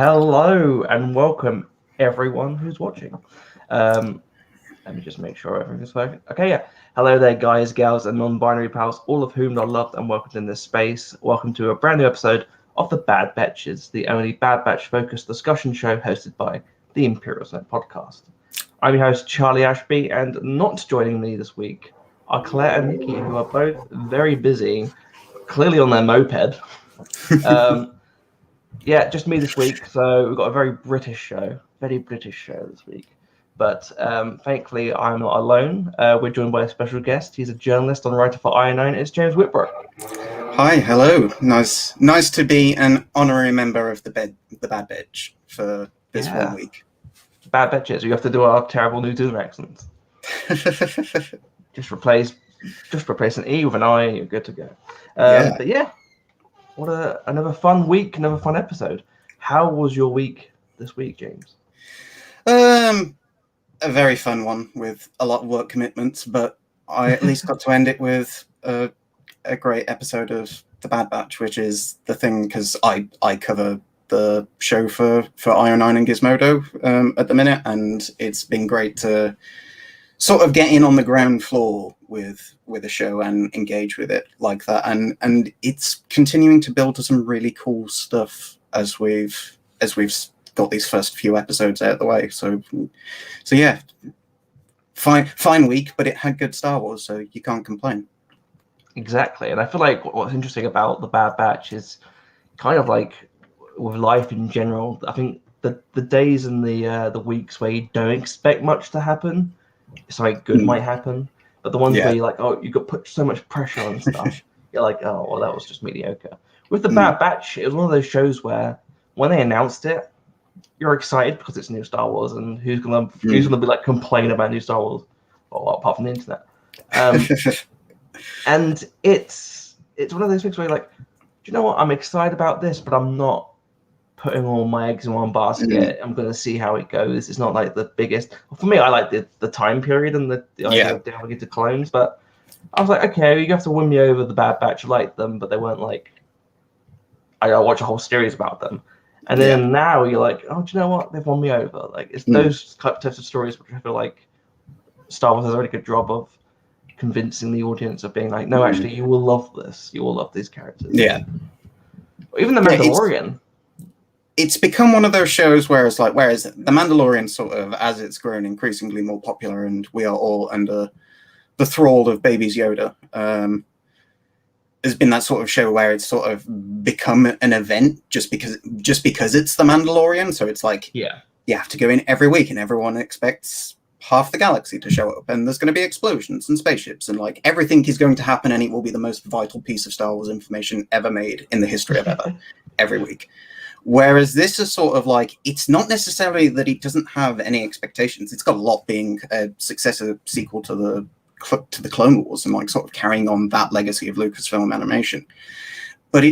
Hello and welcome everyone who's watching. Let me just make sure everything's working. Okay, yeah. Hello there, guys, gals, and non-binary pals, all of whom are loved and welcomed in this space. Welcome to a brand new episode of the Bad Betches, the only Bad Batch-focused discussion show hosted by the Imperial Senate Podcast. I'm your host, Charlie Ashby, and not joining me this week are Claire and Nicky, who are both very busy, clearly on their moped. Yeah, just me this week, so we've got a very British show this week. But thankfully, I'm not alone. We're joined by a special guest. He's a journalist and writer for IO9. It's James Whitbrook. Hi, hello. Nice to be an honorary member of the Bad Betch for this 1 week. Bad Betches. We have to do our terrible New Zealand accents. just replace an E with an I, and you're good to go. But yeah. What another fun week, another fun episode. How was your week this week, James? A very fun one with a lot of work commitments, but I at least got to end it with a great episode of The Bad Batch, which is the thing, because I cover the show for IO9 and Gizmodo at the minute, and it's been great to sort of get in on the ground floor with a show and engage with it like that, and it's continuing to build to some really cool stuff as we've got these first few episodes out of the way. So yeah, fine week, but it had good Star Wars, so you can't complain. Exactly, and I feel like what's interesting about the Bad Batch is kind of like with life in general. I think the days and the weeks where you don't expect much to happen, something good might happen. But the ones where you're like, oh, you got put so much pressure on stuff, you're like, oh, well, that was just mediocre. With the Bad Batch, it was one of those shows where when they announced it, you're excited because it's new Star Wars, and who's gonna be like complain about new Star Wars, well, apart from the internet. And it's one of those things where you're like, do you know what? I'm excited about this, but I'm not putting all my eggs in one basket. I'm going to see how it goes. It's not like the biggest. For me, I like the time period and the idea of delving into clones, but I was like, okay, you have to win me over. The Bad Batch, I like them, but they weren't like, I gotta watch a whole series about them. And then now you're like, oh, do you know what? They've won me over. Like, it's those types of stories which I feel like Star Wars has a really good job of convincing the audience of being like, no, actually, you will love this. You will love these characters. Yeah. Even The Mandalorian. It's become one of those shows whereas The Mandalorian sort of, as it's grown increasingly more popular and we are all under the thrall of Baby's Yoda, has been that sort of show where it's sort of become an event just because it's The Mandalorian. So it's like, you have to go in every week and everyone expects half the galaxy to show up and there's going to be explosions and spaceships and like everything is going to happen and it will be the most vital piece of Star Wars information ever made in the history of ever every week. Whereas this is sort of like, it's not necessarily that it doesn't have any expectations. It's got a lot being a successor sequel to the Clone Wars and like sort of carrying on that legacy of Lucasfilm animation. But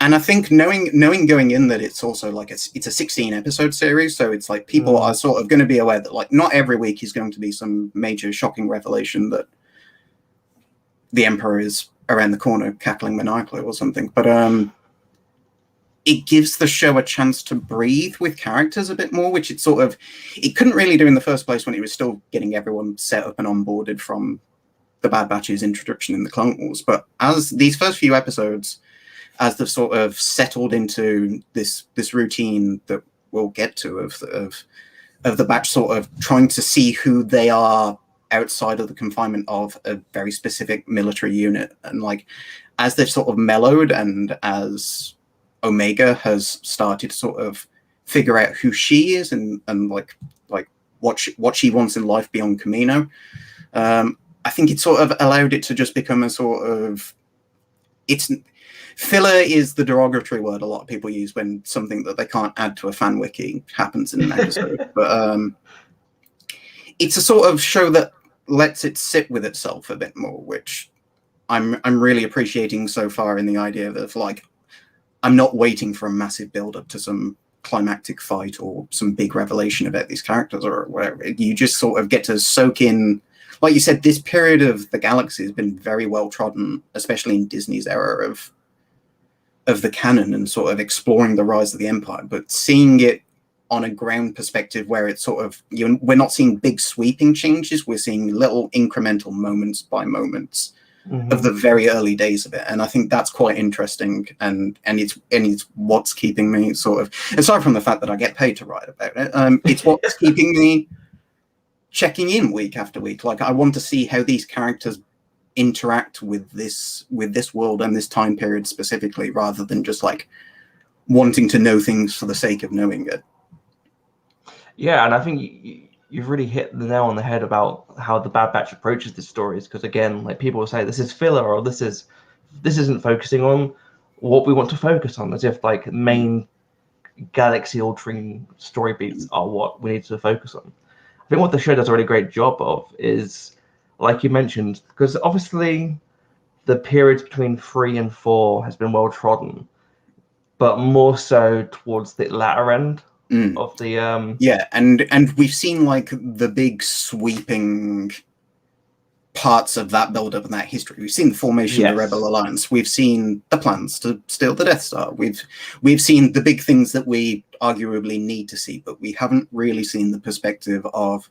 and I think knowing going in that it's also like it's a 16 episode series, so it's like people are sort of going to be aware that like not every week is going to be some major shocking revelation that the Emperor is around the corner cackling maniacally or something. But it gives the show a chance to breathe with characters a bit more, which it couldn't really do in the first place when it was still getting everyone set up and onboarded from the Bad Batch's introduction in the Clone Wars. But as these first few episodes, as they've sort of settled into this routine that we'll get to of the Batch sort of trying to see who they are outside of the confinement of a very specific military unit, and like as they've sort of mellowed and as Omega has started to sort of figure out who she is and like what she wants in life beyond Kamino, I think it sort of allowed it to just become a sort of filler is the derogatory word a lot of people use when something that they can't add to a fan wiki happens in an episode. But it's a sort of show that lets it sit with itself a bit more, which I'm really appreciating so far in the idea of like, I'm not waiting for a massive build-up to some climactic fight or some big revelation about these characters or whatever. You just sort of get to soak in, like you said, this period of the galaxy has been very well trodden, especially in Disney's era of the canon and sort of exploring the rise of the Empire, but seeing it on a ground perspective where it's sort of, we're not seeing big sweeping changes, we're seeing little incremental moments by moments of the very early days of it. And I think that's quite interesting, and it's what's keeping me sort of, aside from the fact that I get paid to write about it, it's what's keeping me checking in week after week. Like, I want to see how these characters interact with this world and this time period specifically, rather than just like wanting to know things for the sake of knowing it. Yeah, and I think you've really hit the nail on the head about how the Bad Batch approaches the stories. Because again, like, people will say this is filler, or this isn't focusing on what we want to focus on, as if like main galaxy altering story beats are what we need to focus on. I think what the show does a really great job of is, like you mentioned, because obviously the period between 3 and 4 has been well trodden, but more so towards the latter end of the and we've seen like the big sweeping parts of that build up and that history. We've seen the formation of the Rebel Alliance. We've seen the plans to steal the Death Star. We've seen the big things that we arguably need to see, but we haven't really seen the perspective of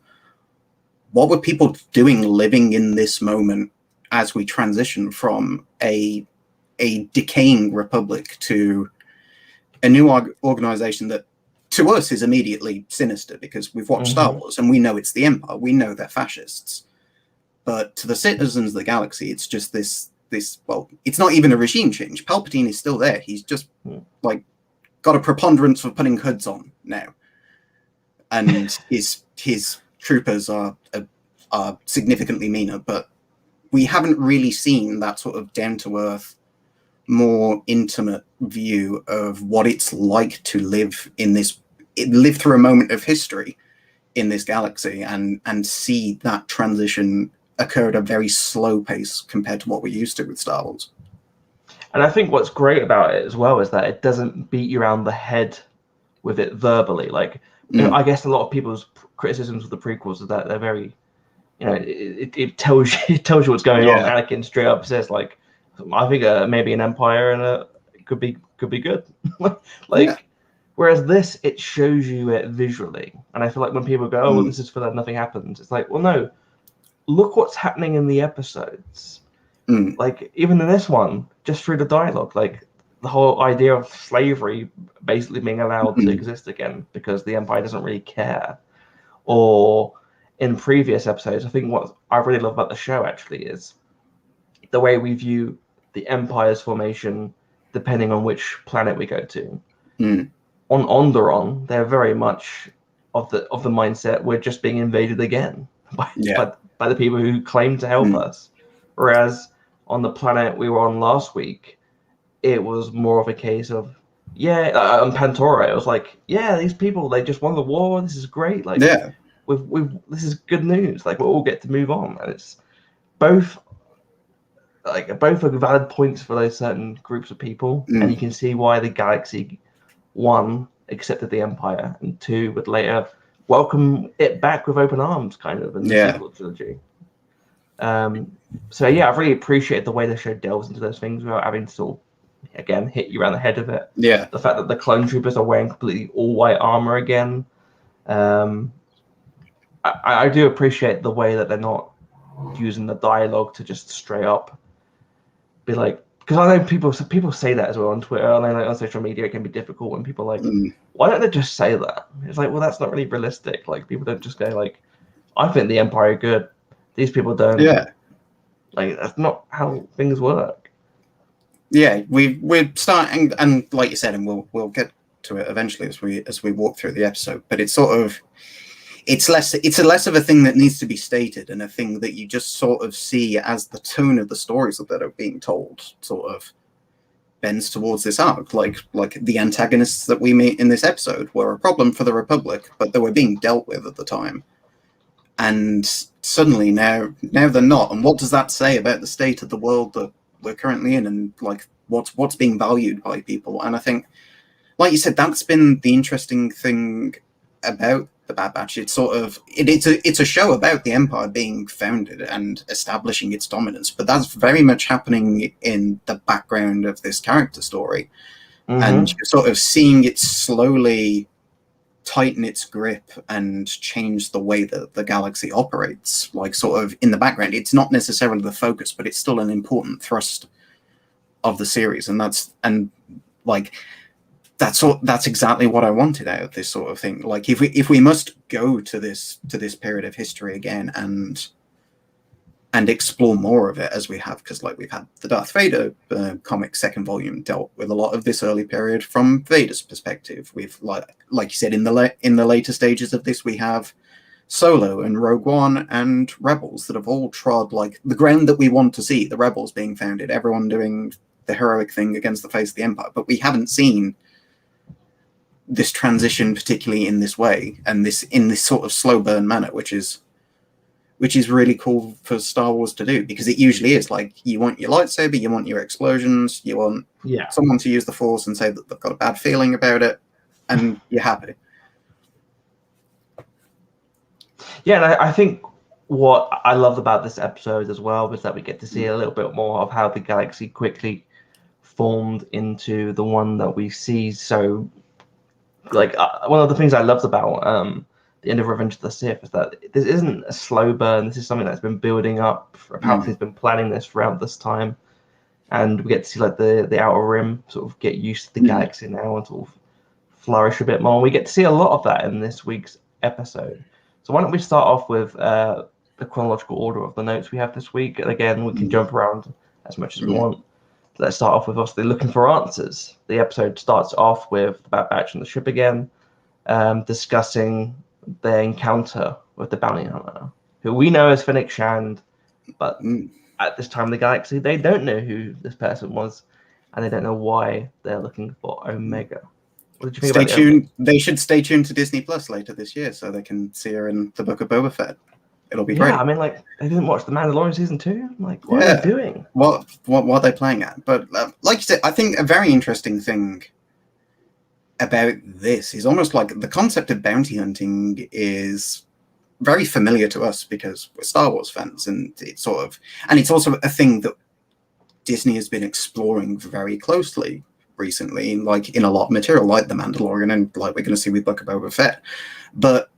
what were people doing living in this moment as we transition from a decaying republic to a new organization that to us is immediately sinister, because we've watched Star Wars and we know it's the Empire, we know they're fascists. But to the citizens of the galaxy, it's just this well, it's not even a regime change. Palpatine is still there. He's just like got a preponderance for putting hoods on now, and his troopers are significantly meaner. But we haven't really seen that sort of down to earth, more intimate view of what it's like to live through a moment of history in this galaxy, and see that transition occur at a very slow pace compared to what we're used to with Star Wars. And I think what's great about it as well is that it doesn't beat you around the head with it verbally. Like, you know, I guess a lot of people's criticisms of the prequels is that they're very, you know, it tells you what's going on. Anakin straight up says, like, I think maybe an Empire and it could be good. Whereas this, it shows you it visually. And I feel like when people go, oh, well, this is for that, nothing happens, it's like, well, no, look what's happening in the episodes. Like, even in this one, just through the dialogue, like the whole idea of slavery basically being allowed to exist again because the Empire doesn't really care. Or in previous episodes, I think what I really love about the show actually is the way we view the Empire's formation depending on which planet we go to. On Onderon, they're very much of the mindset we're just being invaded again by the people who claim to help us. Whereas on the planet we were on last week, it was more of a case of, on Pantora, it was like, these people, they just won the war. This is great. Like, this is good news. Like, we'll all get to move on. And it's both are valid points for those certain groups of people. And you can see why the galaxy, 1, accepted the Empire, and 2 would later welcome it back with open arms, kind of, in the sequel trilogy. I really appreciate the way the show delves into those things without having to sort of, again, hit you around the head of it. The fact that the clone troopers are wearing completely all white armor again. I do appreciate the way that they're not using the dialogue to just straight up be like, because I know people say that as well on Twitter, and on social media it can be difficult when people are like, why don't they just say that? It's like, well, that's not really realistic. Like, people don't just go like, I think the Empire are good, these people don't. Like, that's not how things work. We're starting, and like you said, and we'll get to it eventually as we walk through the episode, but it's sort of, it's less of a thing that needs to be stated and a thing that you just sort of see as the tone of the stories that are being told sort of bends towards this arc. Like the antagonists that we meet in this episode were a problem for the Republic, but they were being dealt with at the time. And suddenly now they're not. And what does that say about the state of the world that we're currently in, and like what's being valued by people? And I think, like you said, that's been the interesting thing about the Bad Batch. It's sort of it's a show about the Empire being founded and establishing its dominance, but that's very much happening in the background of this character story, and you're sort of seeing it slowly tighten its grip and change the way that the galaxy operates, like sort of in the background. It's not necessarily the focus, but it's still an important thrust of the series, and that's exactly what I wanted out of this sort of thing. Like if we must go to this period of history again and explore more of it as we have, because like we've had the Darth Vader comic second volume dealt with a lot of this early period from Vader's perspective. We've like you said in the later stages of this, we have Solo and Rogue One and Rebels that have all trod like the ground that we want to see, the Rebels being founded, everyone doing the heroic thing against the face of the Empire, but we haven't seen this transition particularly in this way and in this sort of slow burn manner, which is really cool for Star Wars to do, because it usually is like you want your lightsaber, you want your explosions, you want someone to use the Force and say that they've got a bad feeling about it, and you're happy. Yeah, and I think what I loved about this episode as well was that we get to see a little bit more of how the galaxy quickly formed into the one that we see. So, like, one of the things I loved about the end of Revenge of the Sith is that this isn't a slow burn. This is something that's been building up. Palpatine's been planning this throughout this time, and we get to see like the Outer Rim sort of get used to the galaxy now and sort of flourish a bit more. And we get to see a lot of that in this week's episode. So why don't we start off with the chronological order of the notes we have this week? And again, we can jump around as much as we want. Let's start off with obviously looking for answers. The episode starts off with the Bad Batch on the ship again, discussing their encounter with the bounty hunter, who we know as Fennec Shand, but at this time in the galaxy, they don't know who this person was, and they don't know why they're looking for Omega. What did you think Stay about tuned. They should stay tuned to Disney Plus later this year so they can see her in the Book of Boba Fett. It'll be great. Yeah, I mean, like, they didn't watch The Mandalorian season 2? Like, what are they doing? What are they playing at? But like you said, I think a very interesting thing about this is almost like the concept of bounty hunting is very familiar to us because we're Star Wars fans, and it's also a thing that Disney has been exploring very closely recently, like in a lot of material, like The Mandalorian, and like we're going to see with Book of Boba Fett. But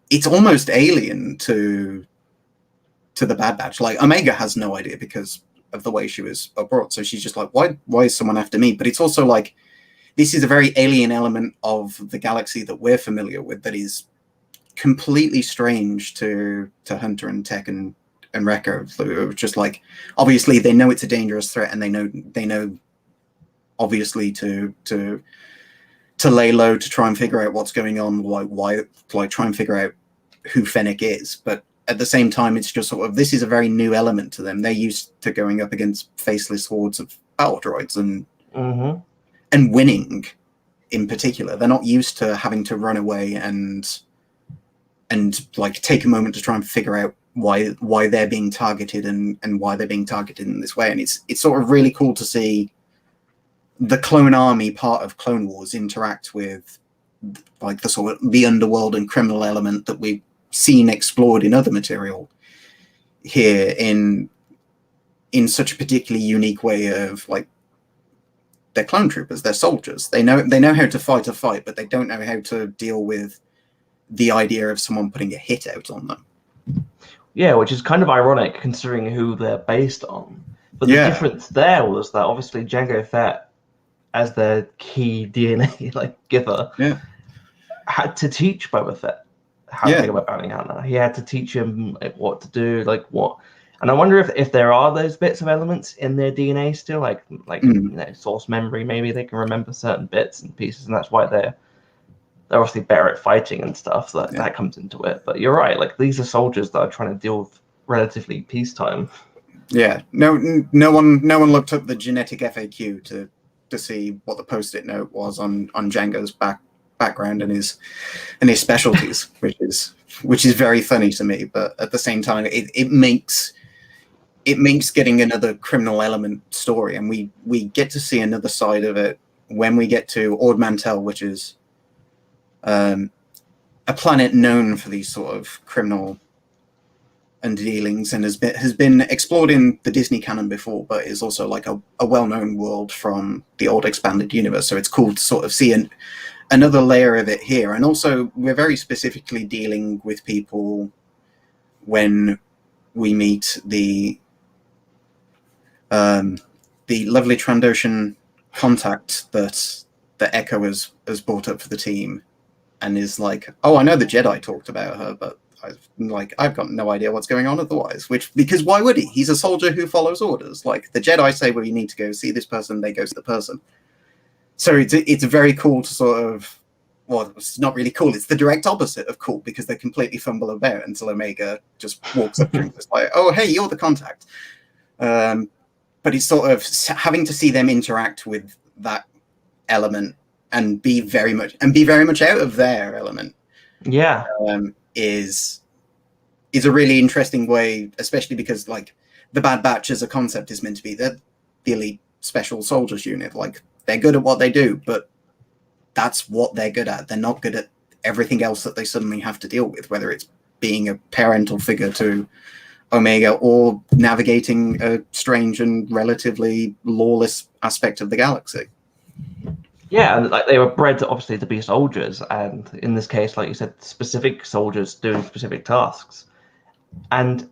it's almost alien to the Bad Batch. Like Omega has no idea because of the way she was brought, so she's just like, why is someone after me? But it's also like this is a very alien element of the galaxy that we're familiar with that is completely strange to Hunter and Tech and Wrecker. Just like obviously they know it's a dangerous threat, and they know obviously to lay low to try and figure out what's going on, why try and figure out who Fennec is. But at the same time, it's just sort of this is a very new element to them. They're used to going up against faceless hordes of battle droids and winning in particular. They're not used to having to run away and like take a moment to try and figure out why they're being targeted and why they're being targeted in this way. And it's sort of really cool to see the clone army part of Clone Wars interact with like the sort of the underworld and criminal element that we've seen explored in other material here in such a particularly unique way of like they're clone troopers, they're soldiers. They know how to fight a fight, but they don't know how to deal with the idea of someone putting a hit out on them. Yeah, which is kind of ironic considering who they're based on. But the difference there was that obviously Jango Fett, as their key DNA like giver, had to teach Boba Fett how to think about bounty hunter. He had to teach him like, what to do, like what. And I wonder if there are those bits of elements in their DNA still, like you know, source memory. Maybe they can remember certain bits and pieces, and that's why they're obviously better at fighting and stuff. So that comes into it. But you're right. Like these are soldiers that are trying to deal with relatively peacetime. Yeah. No one looked up the genetic FAQ to see what the post-it note was on Django's background and his specialties, which is very funny to me. But at the same time, it makes getting another criminal element story, and we get to see another side of it when we get to Ord Mantell, which is a planet known for these sort of criminal underdealings, and has been explored in the Disney canon before, but is also like a well-known world from the old expanded universe. So it's cool to sort of see another layer of it here. And also, we're very specifically dealing with people when we meet the lovely Trandoshan contact that Echo has brought up for the team, and is like, oh, I know the Jedi talked about her, but I've got no idea what's going on otherwise. Because why would he? He's a soldier who follows orders. Like, the Jedi say, well, you need to go see this person, they go see the person. So it's very cool to sort of, well, it's not really cool. It's the direct opposite of cool, because they completely fumble about until Omega just walks up to him. It's like, oh, hey, you're the contact. But it's sort of having to see them interact with that element and be very much out of their element. Yeah. Is a really interesting way, especially because like the Bad Batch as a concept is meant to be the elite special soldiers unit. Like, they're good at what they do, but that's what they're good at. They're not good at everything else that they suddenly have to deal with, whether it's being a parental figure to Omega or navigating a strange and relatively lawless aspect of the galaxy. Yeah, and like they were bred obviously to be soldiers, and in this case, like you said, specific soldiers doing specific tasks. And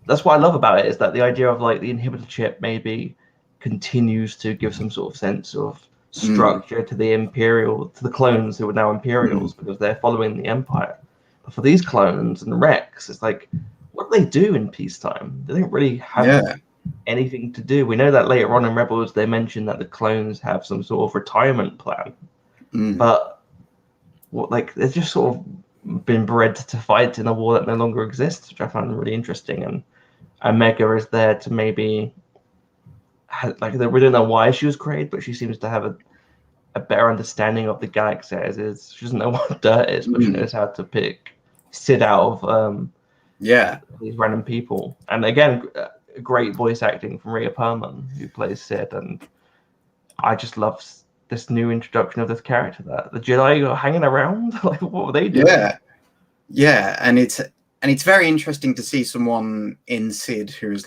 that's what I love about it, is that the idea of like the inhibitor chip maybe continues to give some sort of sense of structure to the clones who are now Imperials, because they're following the Empire. But for these clones and Rex, it's like, what do they do in peacetime? They don't really have anything to do. We know that later on in Rebels they mention that the clones have some sort of retirement plan, but what, like, they're just sort of been bred to fight in a war that no longer exists, which I found really interesting. And Omega is there to maybe like, we don't know why she was created, but she seems to have a better understanding of the galaxy as is. She doesn't know what dirt is, but she knows how to pick Sid out of these random people. And again, great voice acting from Rhea Perlman, who plays Sid, and I just love this new introduction of this character. That the Jedi are hanging around. Like, what were they doing? And it's very interesting to see someone in Sid who's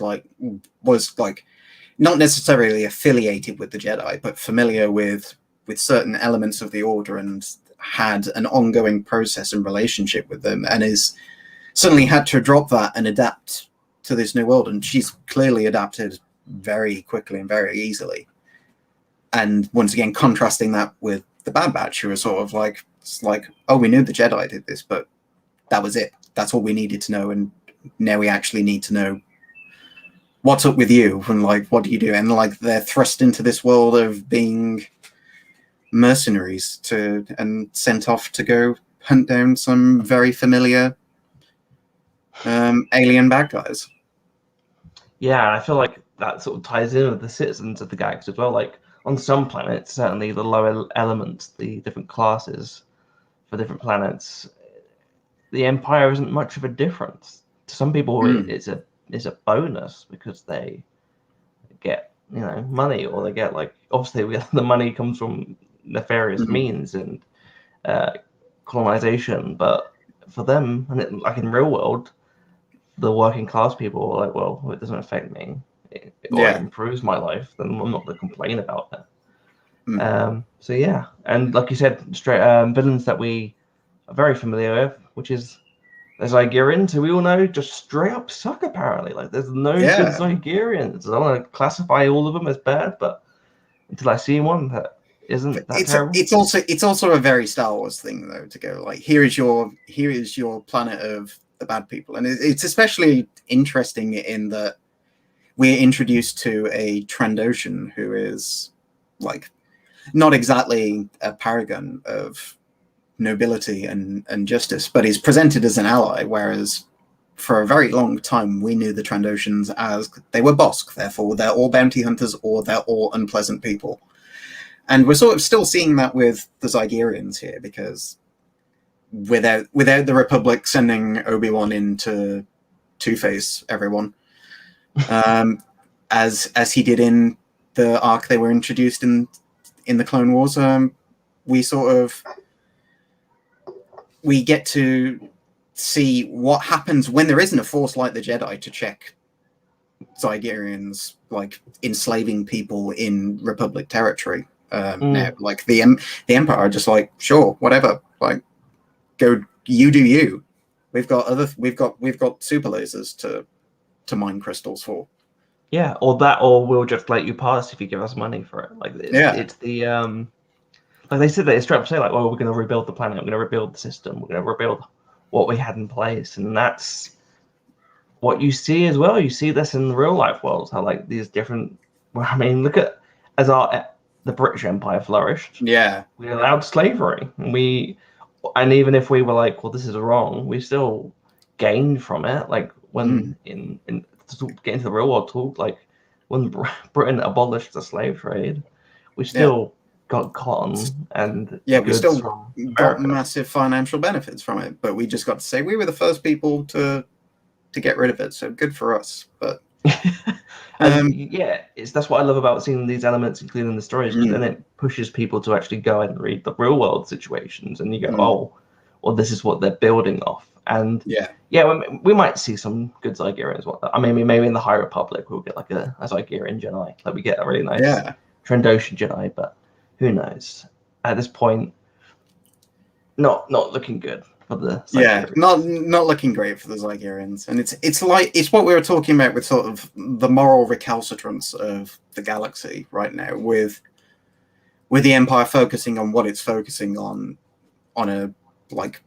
was not necessarily affiliated with the Jedi, but familiar with certain elements of the Order and had an ongoing process and relationship with them, and is suddenly had to drop that and adapt to this new world. And she's clearly adapted very quickly and very easily. And once again, contrasting that with the Bad Batch, who are sort of like, oh, we knew the Jedi did this, but that was it. That's all we needed to know. And now we actually need to know what's up with you, and like, what do you do? And like, they're thrust into this world of being mercenaries and sent off to go hunt down some very familiar alien bad guys. Yeah, I feel like that sort of ties in with the citizens of the galaxy as well. Like, on some planets, certainly the lower elements, the different classes for different planets, the Empire isn't much of a difference. To some people, it's a bonus because they get, money, or they get, like, obviously the money comes from nefarious means and colonization. But for them, and like in real world, the working class people are like, well, it doesn't affect me, or it improves my life, then I'm not going to complain about it. So yeah, and like you said, straight villains that we are very familiar with, which is the Zygerrians, who we all know just straight up suck, apparently. Like, there's no good Zygerrians. I don't want to classify all of them as bad, but until I see one that isn't that terrible. It's also a very Star Wars thing, though, to go like, here is your planet of the bad people. And it's especially interesting in that we're introduced to a Trandoshan who is like not exactly a paragon of nobility and justice, but is presented as an ally, whereas for a very long time we knew the Trandoshans as they were Bosk, therefore they're all bounty hunters or they're all unpleasant people. And we're sort of still seeing that with the Zygerrians here, because without the Republic sending Obi-Wan in to two-face everyone, as he did in the arc they were introduced in the Clone Wars, we sort of we get to see what happens when there isn't a force like the Jedi to check Zygerrians like enslaving people in Republic territory. Now, like the Empire are just like, sure, whatever, like go, you do you. We've got super lasers to mine crystals for. Yeah, or we'll just let you pass if you give us money for it. Like it's the like they said, they straight up say like, well, we're going to rebuild the planet, we're going to rebuild the system, we're going to rebuild what we had in place, and that's what you see as well. You see this in the real life worlds, how like these different. Well, I mean, look at the British Empire flourished. Yeah, we allowed slavery, and even if we were like, well, this is wrong, we still gained from it. Like when in to get into the real world talk, like when Britain abolished the slave trade, we still got cotton and we still got America. Massive financial benefits from it, but we just got to say we were the first people to get rid of it, so good for us. But that's what I love about seeing these elements, including the stories, because then it pushes people to actually go and read the real world situations, and you go, oh, well, this is what they're building off. And we might see some good Zygerrians. I mean, maybe in the High Republic we'll get like a Zygerrian Jedi, like we get a really nice Trandoshan Jedi, but who knows? At this point, not looking good for the Zygerrians. Not looking great for the Zygerrians, and it's what we were talking about with sort of the moral recalcitrance of the galaxy right now, with the Empire focusing on what it's focusing on a like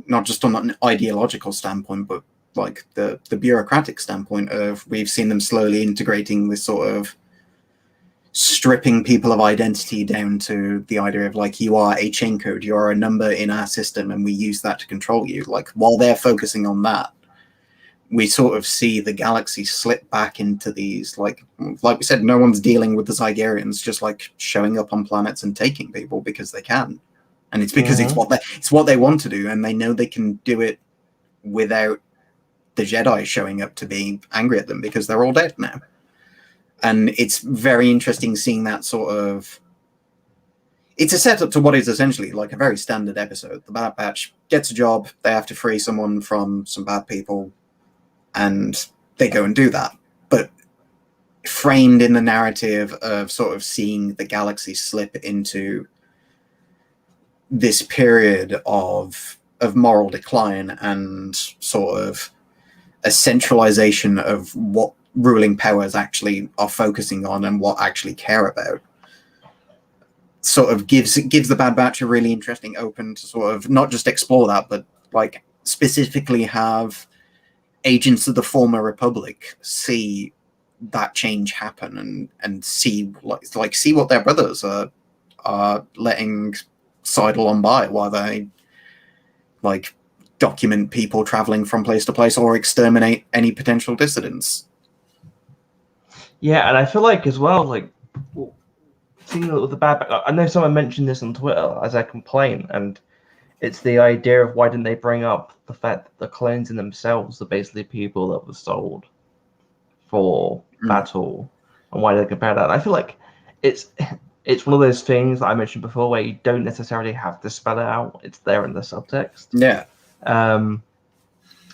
not just on an ideological standpoint, but like the bureaucratic standpoint of we've seen them slowly integrating this sort of stripping people of identity down to the idea of like, you are a chain code, you are a number in our system, and we use that to control you. Like while they're focusing on that, we sort of see the galaxy slip back into these like we said, no one's dealing with the Zygerrians just like showing up on planets and taking people because they can. And it's because it's what they want to do, and they know they can do it without the Jedi showing up to be angry at them because they're all dead now. And it's very interesting seeing that sort of. It's a setup to what is essentially like a very standard episode. The Bad Batch gets a job; they have to free someone from some bad people, and they go and do that. But framed in the narrative of sort of seeing the galaxy slip into this period of moral decline and sort of a centralization of what ruling powers actually are focusing on and what actually care about, sort of gives the Bad Batch a really interesting open to sort of not just explore that, but like specifically have agents of the former Republic see that change happen and see see what their brothers are letting sidle on by while they like document people traveling from place to place or exterminate any potential dissidents. Yeah, and I feel like as well, like seeing the Bad Batch, I know someone mentioned this on Twitter as a complaint, and it's the idea of why didn't they bring up the fact that the clones in themselves are basically people that were sold for battle, and why they compare that. I feel like it's one of those things that I mentioned before where you don't necessarily have to spell it out. It's there in the subtext. Yeah. I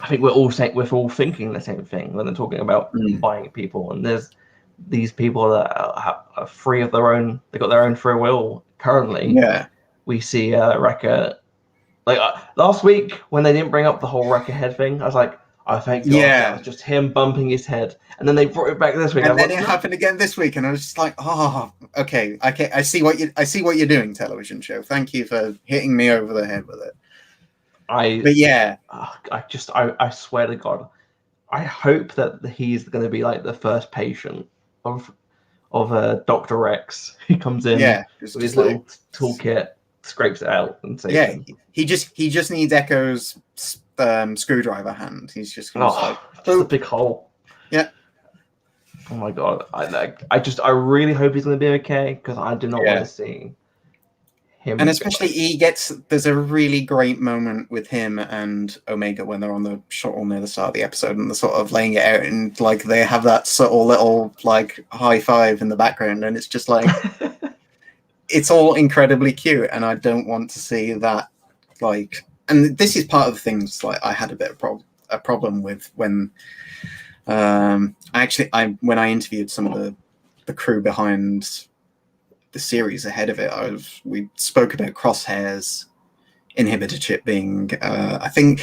think we're all thinking the same thing when they're talking about buying people. And there's these people that are free of their own. They got their own free will currently. Yeah. We see Wrecker. Like last week when they didn't bring up the whole Wrecker head thing, I was like, oh, thank God, that was just him bumping his head. And then they brought it back this week. And then it happened again this week, and I was just like, oh, okay, I see what you're doing, television show. Thank you for hitting me over the head with it. I swear to God, I hope that he's going to be like the first patient of Dr. Rex who comes in with his little toolkit, scrapes it out, and saves him. He just needs Echo's screwdriver hand. He's just going just a big hole. Yeah. Oh my God, I really hope he's going to be okay, because I do not want to see him. And especially there's a really great moment with him and Omega when they're on the shuttle near the start of the episode, and they're sort of laying it out, and like they have that subtle little like high five in the background, and it's just like it's all incredibly cute, and I don't want to see that like and this is part of the things like I had a bit of a problem with when when I interviewed some of the crew behind the series ahead of it, we spoke about Crosshair's inhibitor chip being I think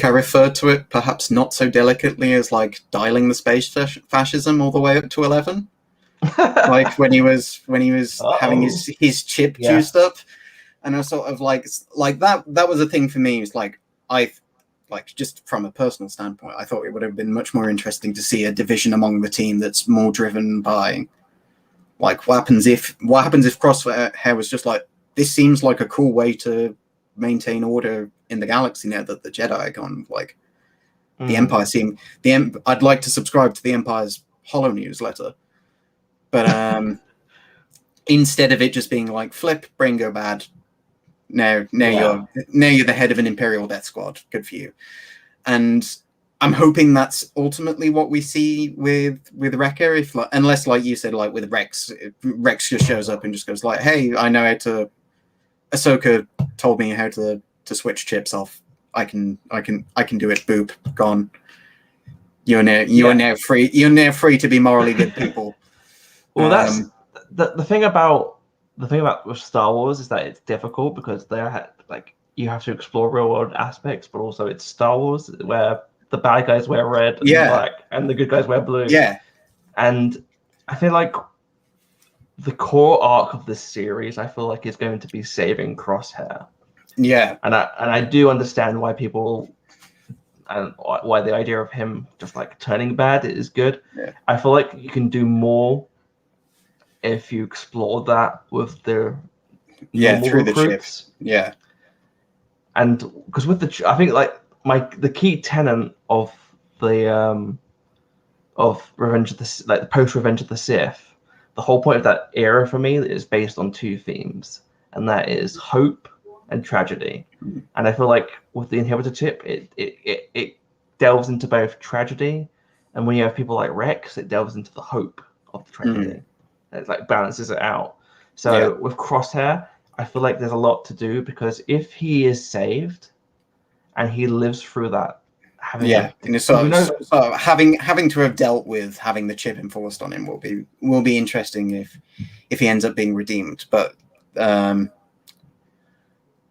I referred to it perhaps not so delicately as like dialing the space fascism all the way up to 11. Like when he was having his chip juiced up, and I was sort of like that was a thing for me. It's like just from a personal standpoint, I thought it would have been much more interesting to see a division among the team that's more driven by like what happens if Crosshair was just like, this seems like a cool way to maintain order in the galaxy now that the Jedi are gone. Like the Empire I'd like to subscribe to the Empire's Holo newsletter. But instead of it just being like flip, brain go bad, now you're the head of an Imperial Death Squad. Good for you. And I'm hoping that's ultimately what we see with Wrecker, unless like you said, like with Rex just shows up and just goes like, hey, I know how to. Ahsoka told me how to switch chips off. I can do it. Boop, gone. You are now free. You're now free to be morally good people. Well, that's the thing about with Star Wars is that it's difficult because you have to explore real world aspects, but also it's Star Wars where the bad guys wear red and black and the good guys wear blue. Yeah, and I feel like the core arc of this series, I feel like, is going to be saving Crosshair. Yeah, and I do understand why people. And why the idea of him just like turning bad is good. Yeah. I feel like you can do more if you explore that with the through recruits. The chip. And because with I think like the key tenet of the Revenge of the post Revenge of the Sith, the whole point of that era for me is based on two themes, and that is hope and tragedy. And I feel like with the inhibitor chip, it delves into both tragedy, and when you have people like Rex, it delves into the hope of the tragedy. It like balances it out. So with Crosshair, I feel like there's a lot to do, because if he is saved and he lives through that, having to have dealt with having the chip enforced on him will be interesting if he ends up being redeemed. But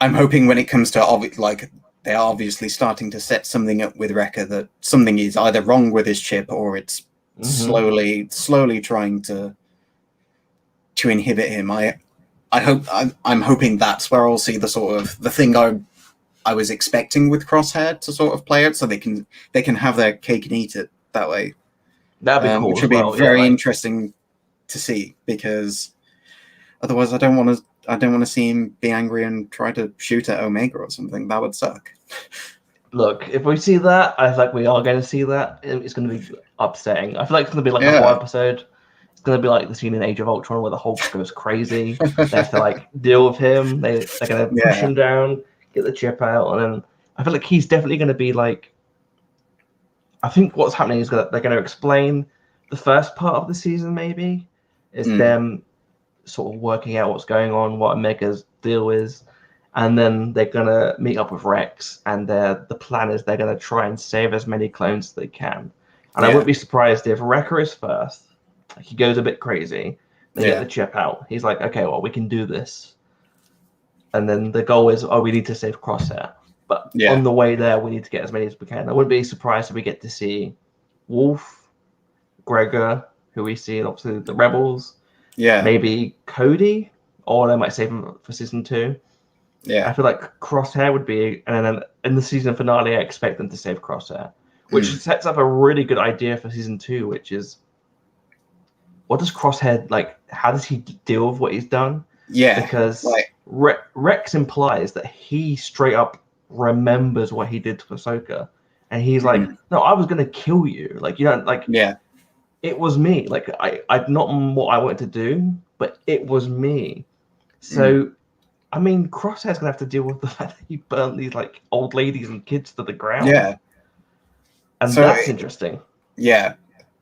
I'm hoping when it comes to they're obviously starting to set something up with Wrecker, that something is either wrong with his chip or it's slowly trying to inhibit him. I'm hoping that's where I'll see the sort of the thing I was expecting with Crosshair to sort of play out, so they can have their cake and eat it that way. That'd be cool. Which would be very interesting to see, because otherwise I don't want to see him be angry and try to shoot at Omega or something. That would suck. Look, if we see that, I feel like we are going to see that. It's going to be upsetting. I feel like it's going to be like a whole episode. It's going to be like the scene in Age of Ultron where the Hulk goes crazy. They have to like deal with him. They're going to push him down, get the chip out, and then I feel like he's definitely going to be like. I think what's happening is they're going to explain the first part of the season. Maybe is them sort of working out what's going on, what Omega's deal is, and then they're gonna meet up with Rex, and the plan is they're gonna try and save as many clones as they can. And I wouldn't be surprised if Wrecker is first. He goes a bit crazy. They get the chip out. He's like, okay, well, we can do this. And then the goal is, we need to save Crosshair. But on the way there, we need to get as many as we can. I wouldn't be surprised if we get to see Wolf, Gregor, who we see, and obviously the Rebels. Yeah, maybe Cody, or they might save him for season 2. Yeah, I feel like Crosshair would be, and then in the season finale, I expect them to save Crosshair, which sets up a really good idea for season 2, which is what does Crosshair like? How does he deal with what he's done? Yeah, because Rex implies that he straight up remembers what he did to Ahsoka, and he's like, "No, I was gonna kill you." Like, you know, like it was me. Like I not what I wanted to do, but it was me. So, I mean, Crosshair's gonna have to deal with the fact that he burnt these like old ladies and kids to the ground. Yeah, and so that's interesting. Yeah,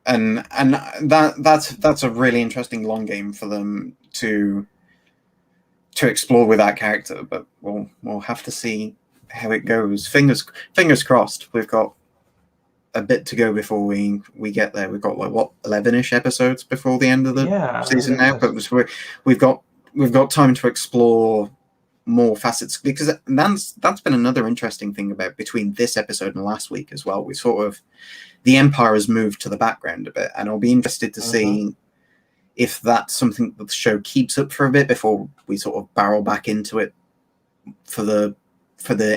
and that's a really interesting long game for them to explore with that character. But we'll have to see how it goes. Fingers crossed. We've got a bit to go before we get there. We've got like what 11-ish episodes before the end of the season now, but we've got time to explore more facets, because that's been another interesting thing about between this episode and last week as well. We sort of, the Empire has moved to the background a bit, and I'll be interested to see if that's something that the show keeps up for a bit before we sort of barrel back into it for the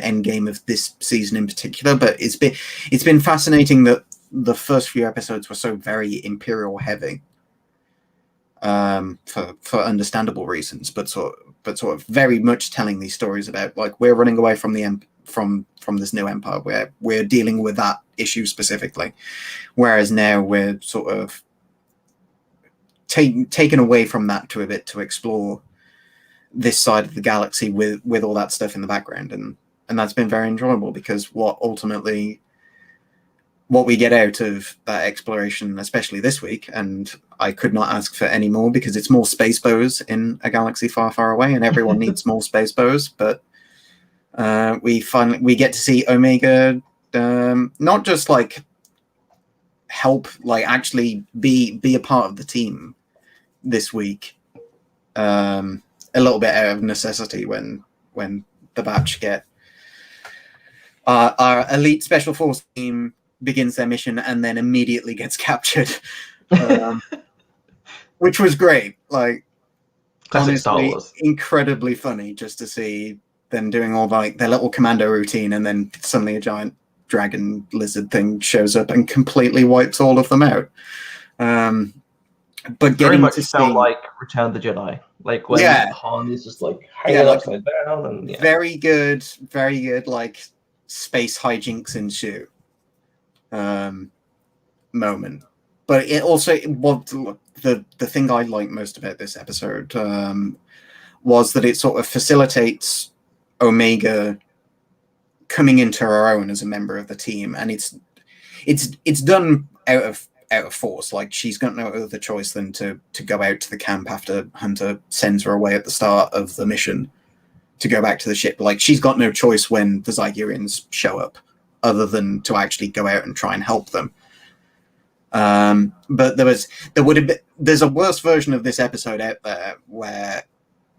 end game of this season in particular. But it's been fascinating that the first few episodes were so very Imperial heavy, for understandable reasons, but sort of very much telling these stories about, like, we're running away from the from this new empire, where we're dealing with that issue specifically, whereas now we're sort of taken away from that to a bit to explore this side of the galaxy with all that stuff in the background, and that's been very enjoyable, because what we get out of that exploration, especially this week, and I could not ask for any more, because it's more space bows in a galaxy far, far away, and everyone needs more space bows. But we get to see Omega not just like help, like actually be a part of the team this week, a little bit out of necessity when the batch get our elite special force team begins their mission and then immediately gets captured, which was great. Like, classic honestly, Star Wars. Incredibly funny just to see them doing all like their little commando routine, and then suddenly a giant dragon lizard thing shows up and completely wipes all of them out. But very much to felt see, like Return of the Jedi, like when Han is just like hanging upside down, and very good, like space hijinks ensue moment. But it also, the thing I like most about this episode was that it sort of facilitates Omega coming into her own as a member of the team, and it's done out of force. Like, she's got no other choice than to go out to the camp after Hunter sends her away at the start of the mission to go back to the ship. Like, she's got no choice when the Zygerrians show up, other than to actually go out and try and help them. But there's a worse version of this episode out there where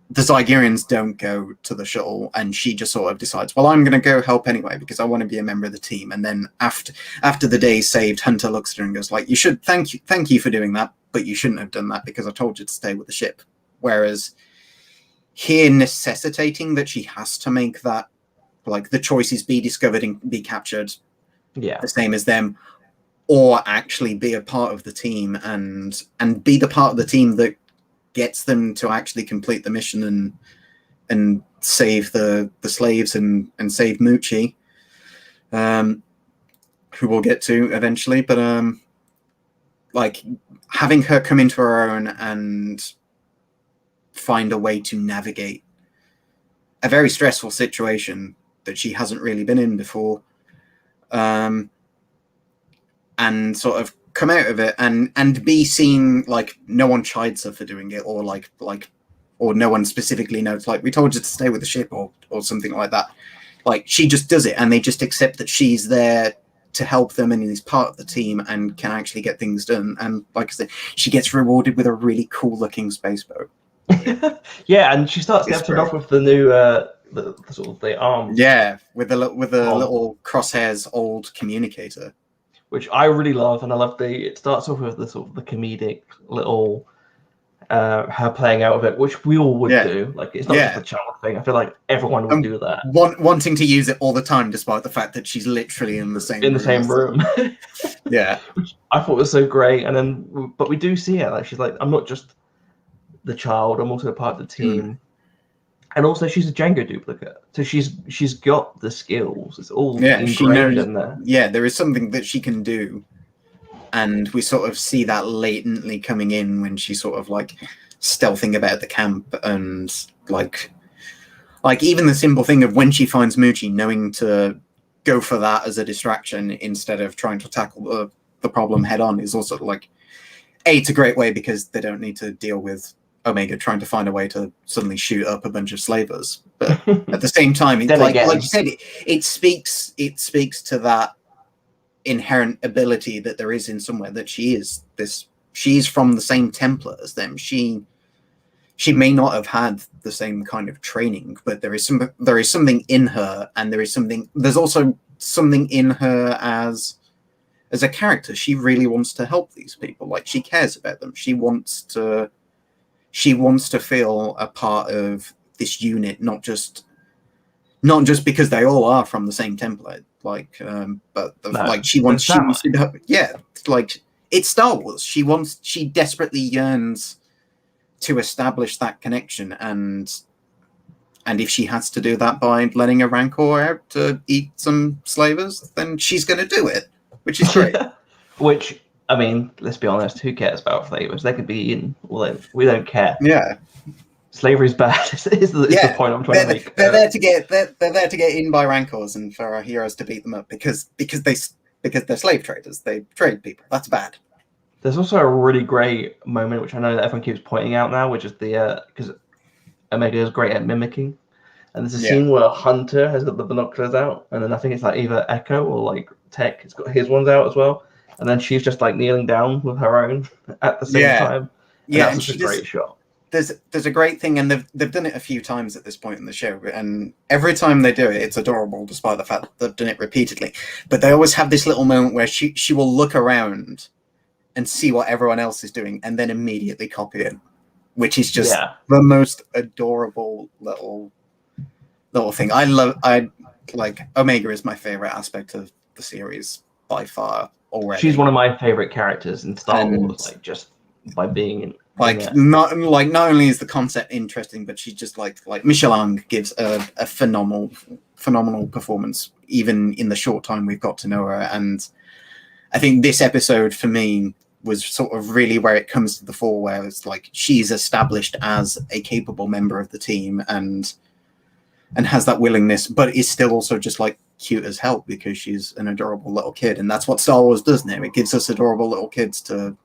the Zygerrians don't go to the shuttle, and she just sort of decides, well, I'm going to go help anyway because I want to be a member of the team. And then after the day saved, Hunter looks at her and goes, like, thank you for doing that, but you shouldn't have done that because I told you to stay with the ship. Whereas here, necessitating that she has to make that, like, the choices be discovered and be captured, the same as them, or actually be a part of the team and be the part of the team that gets them to actually complete the mission and save the slaves and save Moochie, who we'll get to eventually. But like, having her come into her own and find a way to navigate a very stressful situation that she hasn't really been in before, and sort of come out of it and be seen, like, no one chides her for doing it, or or no one specifically notes, like, we told you to stay with the ship, or something like that. Like, she just does it, and they just accept that she's there to help them and is part of the team and can actually get things done. And like I said, she gets rewarded with a really cool looking space boat. Yeah, and she starts the episode off with the new the sort of the arm. Yeah, with the little crosshairs old communicator, which I really love, and I love it starts off with the sort of the comedic little her playing out of it, which we all would do. Like, it's not just a child thing. I feel like everyone would do that. Wanting to use it all the time, despite the fact that she's literally in the same room. Yeah, which I thought was so great. And then, but we do see her, like, she's like, I'm not just the child, I'm also a part of the team. And also, she's a Django duplicate, so she's got the skills. It's all ingrained in there. Yeah, there is something that she can do, and we sort of see that latently coming in when she's sort of like stealthing about the camp, and like even the simple thing of when she finds Moochie, knowing to go for that as a distraction instead of trying to tackle the problem head on is also like, it's a great way because they don't need to deal with Omega trying to find a way to suddenly shoot up a bunch of slavers. But at the same time, Then like again. you said, it speaks to that inherent ability that there is in somewhere, that she's from the same Templar as them. She may not have had the same kind of training, but there is something in her, and there's also something in her as a character. She really wants to help these people. Like, she cares about them. She wants to feel a part of this unit, not just because they all are from the same template. Like, she wants to, like, it's Star Wars. She desperately yearns to establish that connection, and if she has to do that by letting a Rancor out to eat some slavers, then she's going to do it, which is great. Which, I mean, let's be honest, who cares about flavors? They could be eaten. We don't care. Yeah. Slavery's bad. is the point I'm trying to make. They're there to get eaten by Rancors, and for our heroes to beat them up because they're slave traders. They trade people. That's bad. There's also a really great moment, which I know that everyone keeps pointing out now, which is because Omega is great at mimicking, and there's a scene where Hunter has got the binoculars out, and then I think it's like either Echo or like Tech has got his ones out as well, and then she's just like kneeling down with her own at the same time. And that's a great shot. There's a great thing, and they've done it a few times at this point in the show, and every time they do it, it's adorable, despite the fact that they've done it repeatedly. But they always have this little moment where she will look around and see what everyone else is doing, and then immediately copy it, which is just the most adorable little thing. I like Omega is my favorite aspect of the series by far already. She's one of my favorite characters in Star Wars, like just by being in. Not only is the concept interesting, but she's just like Michel gives a phenomenal performance, even in the short time we've got to know her. And I think this episode for me was sort of really where it comes to the fore, where it's like she's established as a capable member of the team and has that willingness, but is still also just like cute as hell because she's an adorable little kid. And that's what Star Wars does now. It gives us adorable little kids to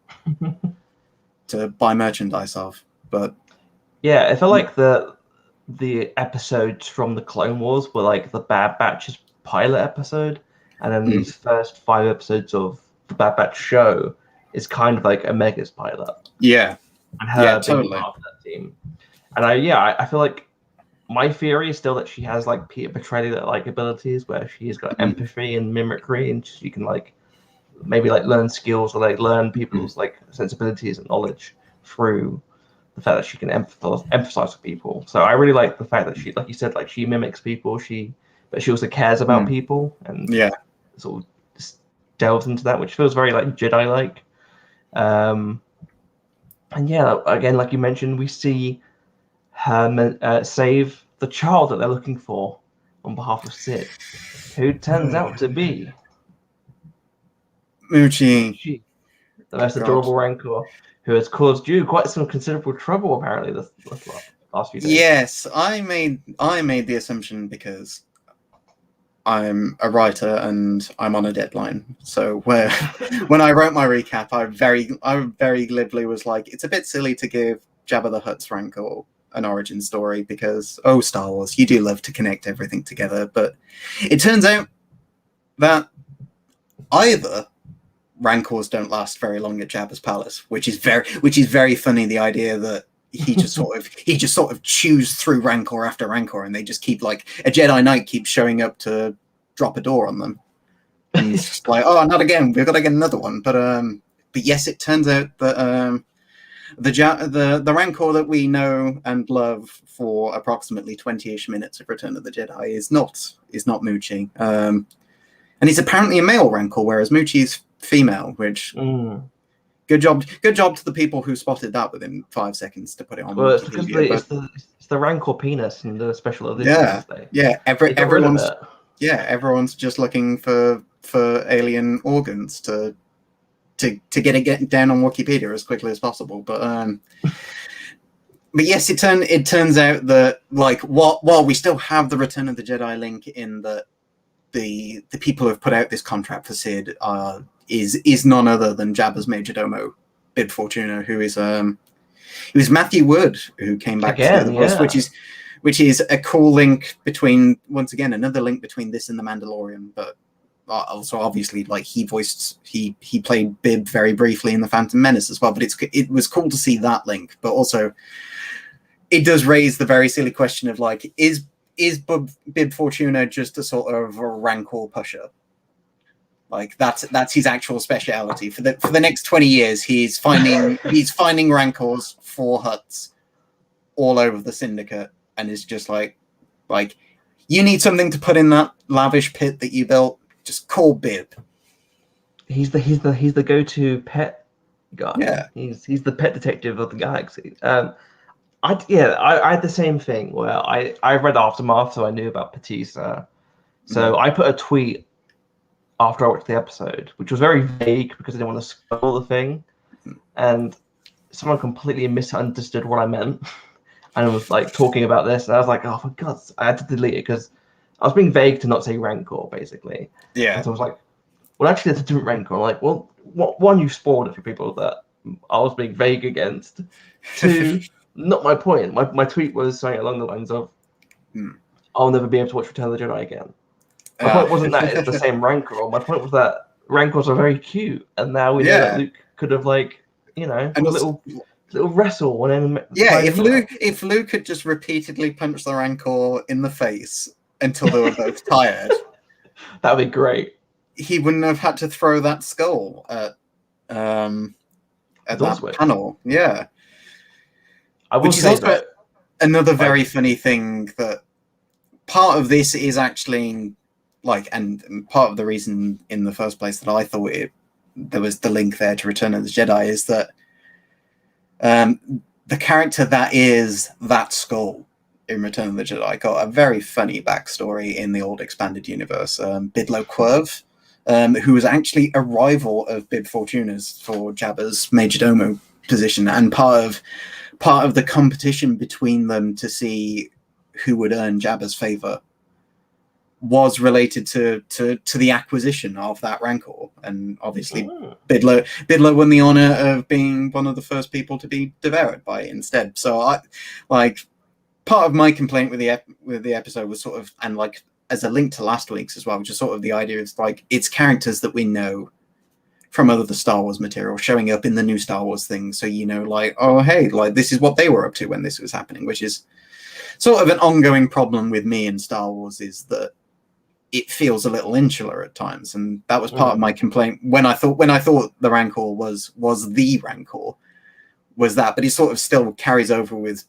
buy merchandise of. But yeah, I feel like the episodes from the Clone Wars were like the Bad Batches pilot episode, and then these first 5 episodes of the Bad Batch show is kind of like Omega's pilot. Yeah, and her being totally part of that team. And I feel like my theory is still that she has like Peter Petrelli like abilities where she's got empathy and mimicry, and she can like maybe like learn skills or like learn people's like sensibilities and knowledge through the fact that she can emphasize with people. So I really like the fact that she, like you said, like she mimics people, but she also cares about people, and sort of just delves into that, which feels very like Jedi like. And again, like you mentioned, we see her save the child that they're looking for on behalf of Sid, who turns out to be Moochie, the most adorable Rancor, who has caused you quite some considerable trouble apparently this last few days. Yes, I made the assumption because I'm a writer and I'm on a deadline. So when I wrote my recap, I very glibly was like, it's a bit silly to give Jabba the Hutt's Rancor an origin story because, Star Wars, you do love to connect everything together. But it turns out that either Rancors don't last very long at Jabba's palace, which is very funny. The idea that he just sort of chews through Rancor after Rancor, and they just keep like a Jedi Knight keeps showing up to drop a door on them, and it's just like, not again, we've got to get another one. But yes, it turns out that the Rancor that we know and love for approximately 20-ish minutes of Return of the Jedi is not Moochie, and he's apparently a male Rancor, whereas Moochie's female, which good job to the people who spotted that within 5 seconds to put it on. Well, it's because it's the Rancor penis and the special edition. Everyone's just looking for alien organs to get it down on Wikipedia as quickly as possible. But yes, it turns out that like while we still have the Return of the Jedi link in that the people who have put out this contract for Sid is none other than Jabba's majordomo, Bib Fortuna, who is Matthew Wood who came back to Again, the voice, which is a cool link between, once again, another link between this and The Mandalorian, but also obviously like he played Bib very briefly in The Phantom Menace as well, but it was cool to see that link. But also it does raise the very silly question of like, is Bib Fortuna just a sort of a Rancor pusher? Like that's his actual speciality for the next 20 years. He's finding Rancors for huts all over the Syndicate, and is just like you need something to put in that lavish pit that you built. Just call Bib. He's the go-to pet guy. Yeah, he's the pet detective of the galaxy. I had the same thing where I read Aftermath, so I knew about Batista. So I put a tweet after I watched the episode, which was very vague because I didn't want to spoil the thing, and someone completely misunderstood what I meant and was like talking about this, and I was like, oh my god, I had to delete it because I was being vague to not say Rancor, basically. Yeah. And so I was like, well, actually, that's a different Rancor. I'm like, well, one, you spoiled it for people that I was being vague against. Two, not my point. My tweet was something along the lines of, I'll never be able to watch Return of the Jedi again. My point wasn't that it's the same Rancor. My point was that Rancors are very cute, and now we know that Luke could have, like, you know, a little wrestle. And then if Luke had just repeatedly punched the Rancor in the face until they were both tired, that would be great. He wouldn't have had to throw that skull at that panel. Yeah, I will say that another very funny thing, that part of this is actually like, and part of the reason in the first place that I thought there was the link there to Return of the Jedi is that the character that is that skull in Return of the Jedi got a very funny backstory in the old expanded universe. Bidlo Quirv, who was actually a rival of Bib Fortuna's for Jabba's Majordomo position, and part of the competition between them to see who would earn Jabba's favor was related to the acquisition of that Rancor. And obviously Bidlo won the honor of being one of the first people to be devoured by it instead. So part of my complaint with the episode was sort of, and like as a link to last week's as well, which is sort of the idea of like, it's characters that we know from other Star Wars material showing up in the new Star Wars thing. So, you know, like, oh, hey, like this is what they were up to when this was happening, which is sort of an ongoing problem with me in Star Wars, is that it feels a little insular at times. And that was part of my complaint when I thought the Rancor was the Rancor, was that, but it sort of still carries over with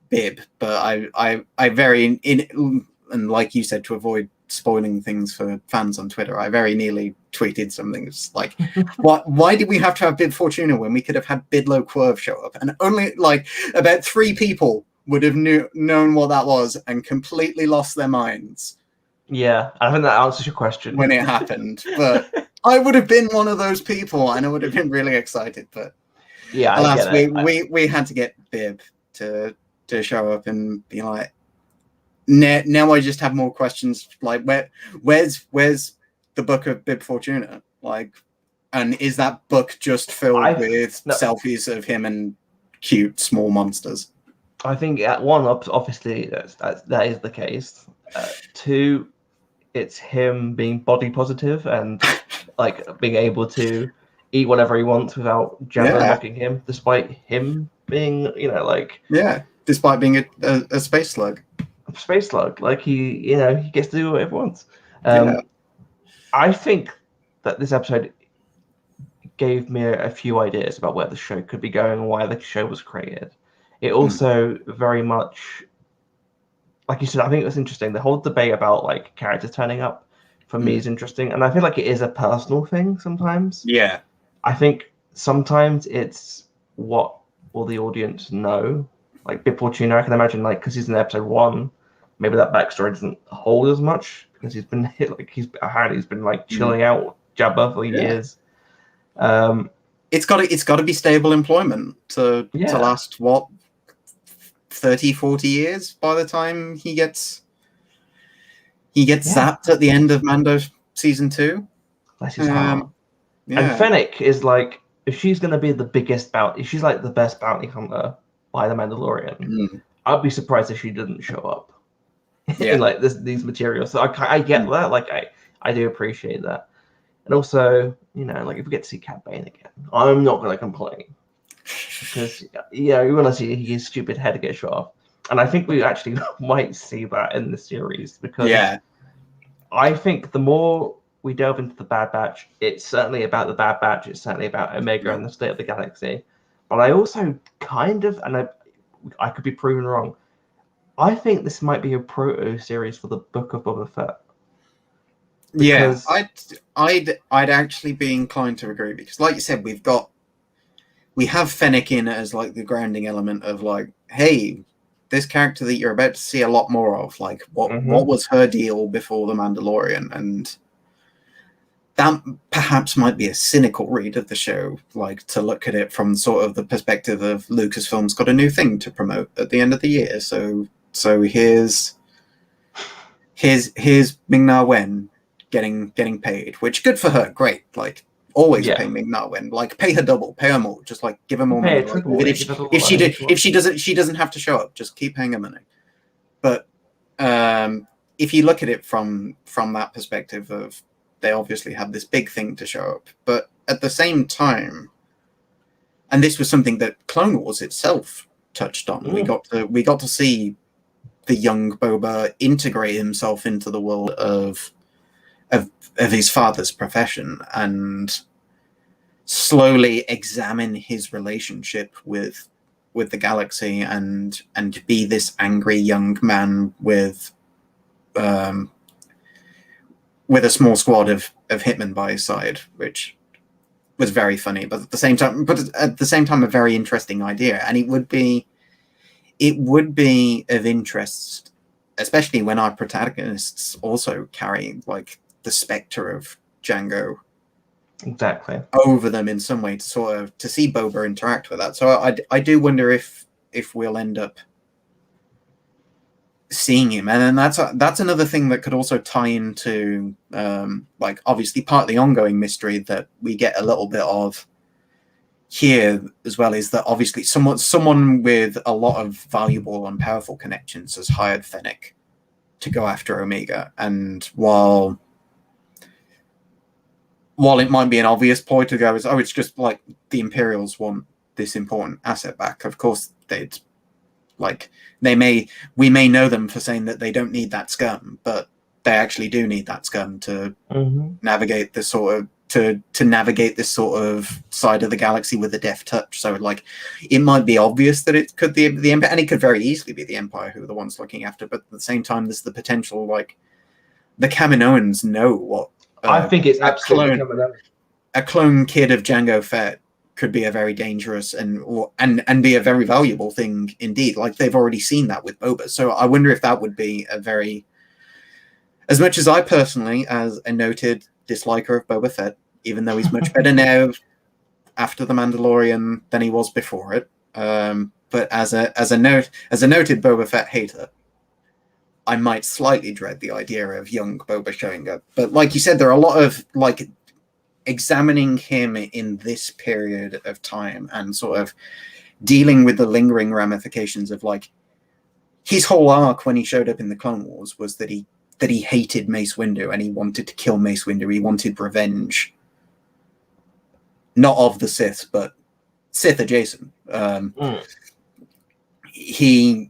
Bib. But I very, and like you said, to avoid spoiling things for fans on Twitter, I very nearly tweeted something like, why did we have to have Bib Fortuna when we could have had Bidlo Quirv show up? And only like about 3 people would have known what that was and completely lost their minds. Yeah, I think that answers your question when it happened. But I would have been one of those people, and I would have been really excited. But yeah, alas, we had to get Bib to show up and be like, now I just have more questions. Like, where's the book of Bib Fortuna? Like, and is that book just filled with selfies of him and cute small monsters? I think one, obviously that is the case. 2, it's him being body positive and like being able to eat whatever he wants without Jabba mocking him, despite him being, you know, like, despite being a space slug. A space slug, like he gets to do whatever he wants. I think that this episode gave me a few ideas about where the show could be going and why the show was created. It also very much, like you said, I think it was interesting. The whole debate about like characters turning up for me is interesting, and I feel like it is a personal thing sometimes. Yeah, I think sometimes it's what will the audience know. Like Bib Fortuna, I can imagine, like, because he's in episode 1, maybe that backstory doesn't hold as much because he's been hit, like he's been like chilling out Jabba for years. It's got to be stable employment to last 30-40 years by the time he gets zapped at the end of Mando season 2. Bless his heart. And Fennec is like, if she's going to be the biggest bounty, if she's like the best bounty hunter by the Mandalorian, I'd be surprised if she didn't show up in like these materials. So I get that. Like I do appreciate that. And also, you know, like if we get to see Cad Bane again, I'm not going to complain because we want to see his stupid head get shot off. And I think we actually might see that in the series because I think the more we delve into the Bad Batch, it's certainly about the Bad Batch, it's certainly about Omega and the state of the galaxy. But I also kind of, and I could be proven wrong, I think this might be a proto-series for the Book of Boba Fett. Because I'd actually be inclined to agree because, like you said, we have Fennec in as like the grounding element of like, hey, this character that you're about to see a lot more of, like what was her deal before the Mandalorian, and that perhaps might be a cynical read of the show, like to look at it from sort of the perspective of Lucasfilm's got a new thing to promote at the end of the year, so here's Ming-Na Wen getting paid, which good for her, great, like always pay Ming-Na Wen, like pay her double, pay her more, just like give her more money. Like, if she doesn't have to show up, just keep paying her money. But if you look at it from that perspective of they obviously have this big thing to show up, but at the same time, and this was something that Clone Wars itself touched on, we got to see the young Boba integrate himself into the world of his father's profession and slowly examine his relationship with the galaxy and be this angry young man with a small squad of hitmen by his side, which was very funny, but at the same time a very interesting idea. And it would be of interest, especially when our protagonists also carry like the specter of Jango over them in some way to see Boba interact with that. So I do wonder if we'll end up seeing him, and then that's another thing that could also tie into like obviously part of the ongoing mystery that we get a little bit of here as well, is that obviously someone with a lot of valuable and powerful connections has hired Fennec to go after Omega, and while it might be an obvious ploy to go as, oh, it's just like the Imperials want this important asset back, of course they'd like we may know them for saying that they don't need that scum, but they actually do need that scum to navigate this sort of to navigate this sort of side of the galaxy with a deft touch. So like it might be obvious that it could be the Empire, and it could very easily be the Empire who are the ones looking after, but at the same time there's the potential like the Kaminoans know what I think it's absolutely a clone kid of Jango Fett could be a very dangerous and be a very valuable thing indeed. Like they've already seen that with Boba. So I wonder if that would be a very, as much as I personally, as a noted disliker of Boba Fett, even though he's much better now after the Mandalorian than he was before it. But as a noted Boba Fett hater, I might slightly dread the idea of young Boba showing up. But like you said, there are a lot of like examining him in this period of time and sort of dealing with the lingering ramifications of like his whole arc when he showed up in the Clone Wars was that he hated Mace Windu and he wanted to kill Mace Windu. He wanted revenge, not of the Sith, but Sith adjacent. He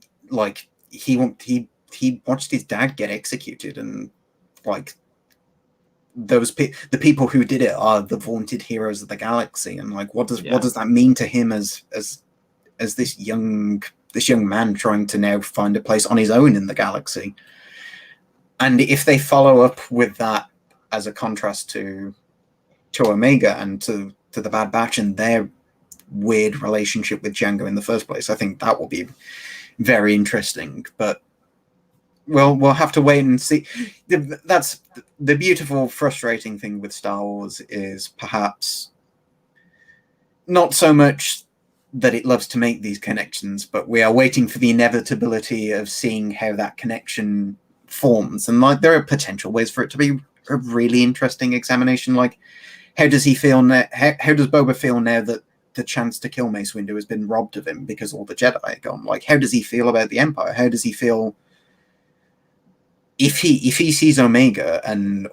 watched his dad get executed, and like the people who did it are the vaunted heroes of the galaxy, and like what does that mean to him as this young man trying to now find a place on his own in the galaxy? And if they follow up with that as a contrast to Omega and to the Bad Batch and their weird relationship with Jango in the first place, I think that will be very interesting. But we'll have to wait and see. That's the beautiful, frustrating thing with Star Wars, is perhaps not so much that it loves to make these connections, but we are waiting for the inevitability of seeing how that connection forms. And like there are potential ways for it to be a really interesting examination. Like how does he feel now? How does Boba feel now that the chance to kill Mace Windu has been robbed of him because all the Jedi are gone? Like, how does he feel about the Empire? How does he feel if he sees Omega and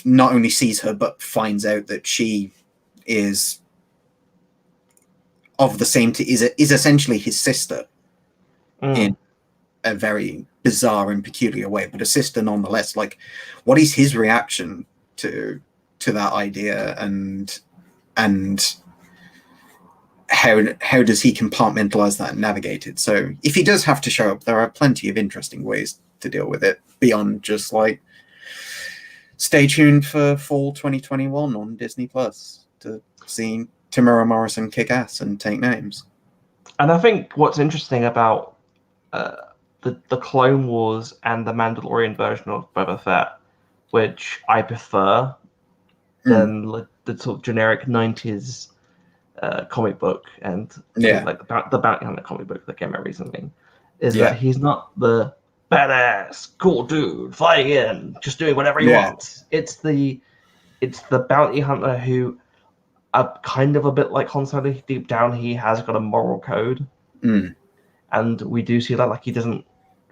not only sees her but finds out that she is of the same is essentially his sister in a very bizarre and peculiar way, but a sister nonetheless. Like, what is his reaction to that idea, and how does he compartmentalize that and navigate it? So if he does have to show up, there are plenty of interesting ways to deal with it beyond just like stay tuned for fall 2021 on Disney Plus to see Tamara Morrison kick ass and take names. And I think what's interesting about the Clone Wars and the Mandalorian version of Boba Fett, which I prefer than like the sort of generic 90s comic book and like the Bounty Hunter comic book that came out recently, is that he's not the badass cool dude flying in just doing whatever he wants. It's the bounty hunter who are kind of a bit like Han Solo. Deep down he has got a moral code, and we do see that, like, he doesn't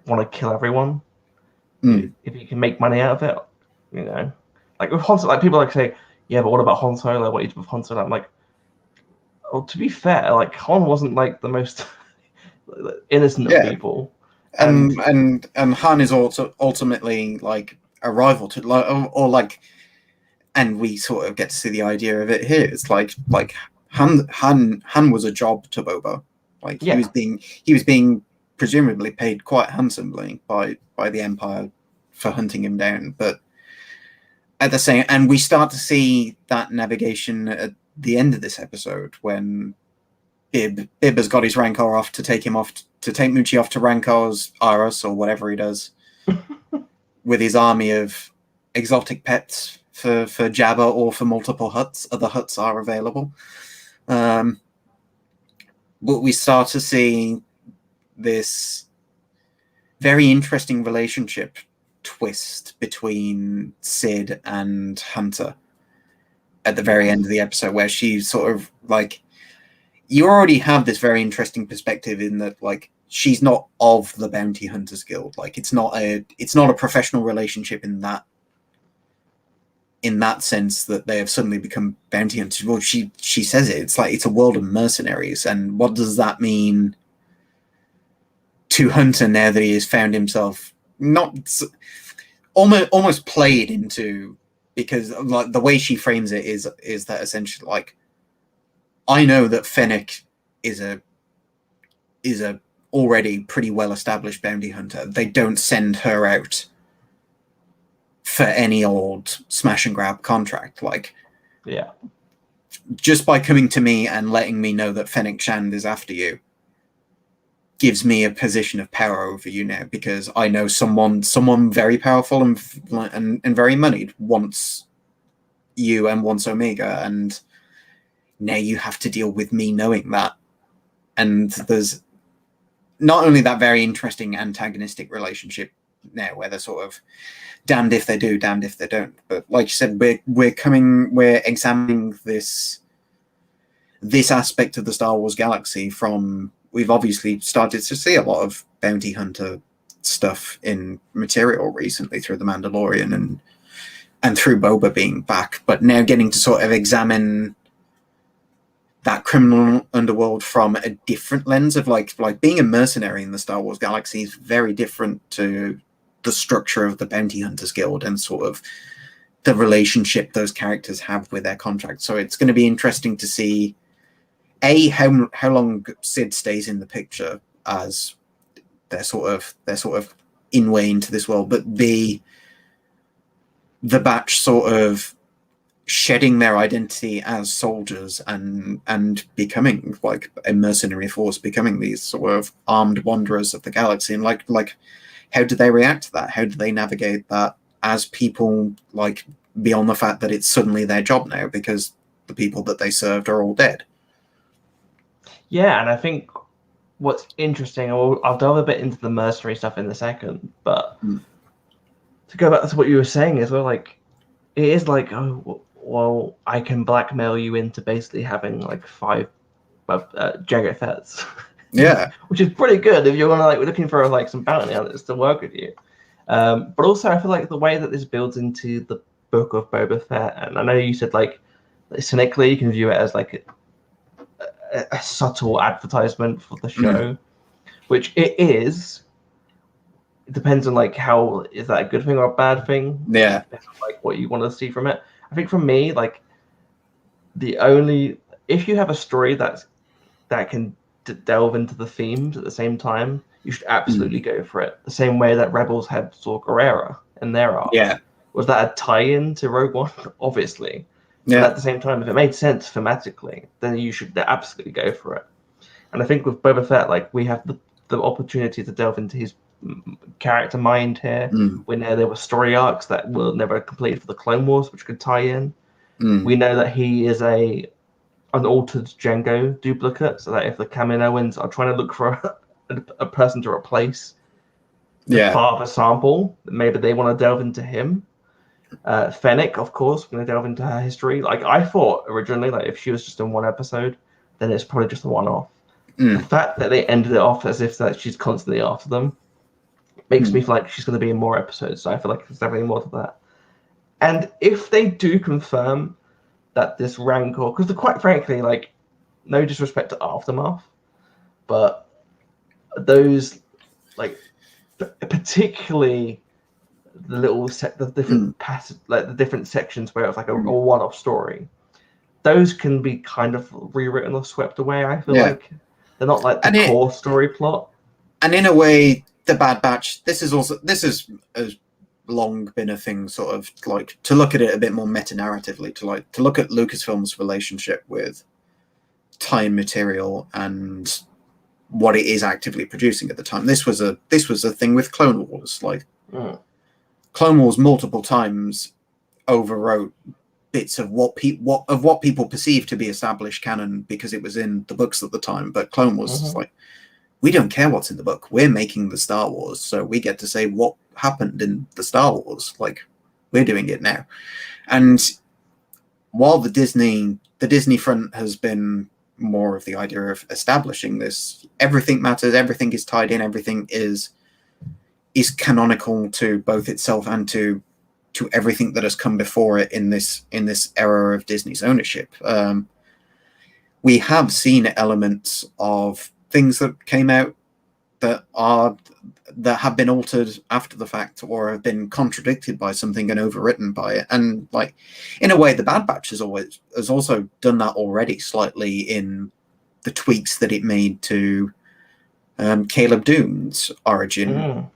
want to kill everyone if he can make money out of it, you know. Like with Han Solo, like people like say, yeah, but what about Han Solo? What you did with Han Solo? I'm like, well, to be fair, like Han wasn't like the most innocent of people. And Han is also ultimately like a rival to or like, and we sort of get to see the idea of it here. It's like Han was a job to Boba. Like he was being presumably paid quite handsomely by the Empire for hunting him down. But at the same, and we start to see that navigation at the end of this episode when Bib has got his Rancor off to take Muchi off to Rancor's Aros or whatever he does with his army of exotic pets for Jabba or for multiple Hutts. Other Hutts are available. But we start to see this very interesting relationship twist between Sid and Hunter at the very end of the episode, where she's sort of like, you already have this very interesting perspective in that, like, she's not of the Bounty Hunters Guild. Like, it's not a professional relationship in that sense that they have suddenly become bounty hunters. Well, she says it. It's like it's a world of mercenaries, and what does that mean to Hunter now that he has found himself not almost played into? Because like the way she frames it is that essentially, like, I know that Fennec is a already pretty well established bounty hunter. They don't send her out for any old smash and grab contract. Like, just by coming to me and letting me know that Fennec Shand is after you gives me a position of power over you now, because I know someone very powerful and very moneyed wants you and wants Omega, and now you have to deal with me knowing that. And there's not only that very interesting antagonistic relationship now where they're sort of damned if they do, damned if they don't, but like you said, we're examining this aspect of the Star Wars galaxy from, we've obviously started to see a lot of bounty hunter stuff in material recently through The Mandalorian and through Boba being back, but now getting to sort of examine that criminal underworld from a different lens of like being a mercenary in the Star Wars galaxy is very different to the structure of the Bounty Hunters Guild and sort of the relationship those characters have with their contracts. So it's going to be interesting to see how long Sid stays in the picture as they're sort of in way into this world, but the batch sort of shedding their identity as soldiers and becoming like a mercenary force, becoming these sort of armed wanderers of the galaxy. And like how do they react to that? How do they navigate that as people, like, beyond the fact that it's suddenly their job now because the people that they served are all dead? Yeah, and I think what's interesting, I'll delve a bit into the mercenary stuff in a second, but to go back to what you were saying as well, like, it is like, oh, well, I can blackmail you into basically having like 5 Jagged Fets. Yeah. Which is pretty good if you're gonna like looking for like some bounty hunters to work with you. But also I feel like the way that this builds into the book of Boba Fett, and I know you said like cynically you can view it as like a subtle advertisement for the show, which it is. It depends on like how is that a good thing or a bad thing. Yeah. Depends on, like what you want to see from it. I think for me, like if you have a story that can delve into the themes at the same time, you should absolutely go for it. The same way that Rebels had Saw Gerrera in their arc. Yeah. Was that a tie-in to Rogue One? Obviously. Yeah. But at the same time, if it made sense thematically, then you should absolutely go for it. And I think with Boba Fett, like we have the opportunity to delve into his character mind here. We know there were story arcs that were never completed for the Clone Wars, which could tie in. We know that he is an altered Django duplicate, so that if the Kaminoans are trying to look for a person to replace the father sample, maybe they want to delve into him. Fennec, of course, we're going to delve into her history. Like I thought originally, like if she was just in one episode, then it's probably just a one-off. The fact that they ended it off as if that she's constantly after them makes me feel like she's going to be in more episodes. So I feel like there's definitely more to that. And if they do confirm that this Rancor, because quite frankly, like, no disrespect to Aftermath, but those, like, particularly the little the different like the different sections where it's like a one-off story, those can be kind of rewritten or swept away. I feel like they're not like the core story plot. And in a way, the Bad Batch. This has long been a thing, sort of like to look at it a bit more meta-narratively, to look at Lucasfilm's relationship with time material and what it is actively producing at the time. This was a thing with Clone Wars. Like Clone Wars multiple times overwrote bits of what people perceived to be established canon because it was in the books at the time. But Clone Wars is like, we don't care what's in the book. We're making the Star Wars, so we get to say what happened in the Star Wars. Like, we're doing it now. And while the Disney front has been more of the idea of establishing this, everything matters, everything is tied in, everything is canonical to both itself and to everything that has come before it in this era of Disney's ownership. We have seen elements of things that came out that have been altered after the fact or have been contradicted by something and overwritten by it. And like, in a way, the Bad Batch has also done that already slightly in the tweaks that it made to Caleb Dune's origin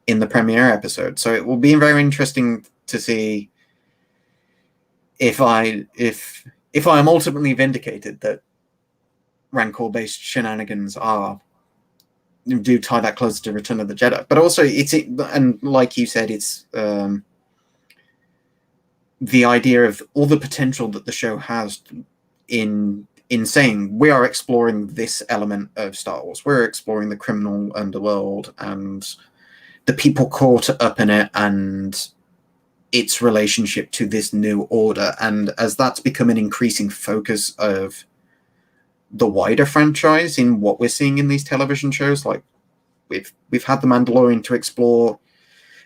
in the premiere episode. So it will be very interesting to see if I am ultimately vindicated that Rancor-based shenanigans do tie that closer to Return of the Jedi. But also, and like you said, it's the idea of all the potential that the show has in saying we are exploring this element of Star Wars. We're exploring the criminal underworld and the people caught up in it and its relationship to this new order. And as that's become an increasing focus of the wider franchise in what we're seeing in these television shows, like we've had The Mandalorian to explore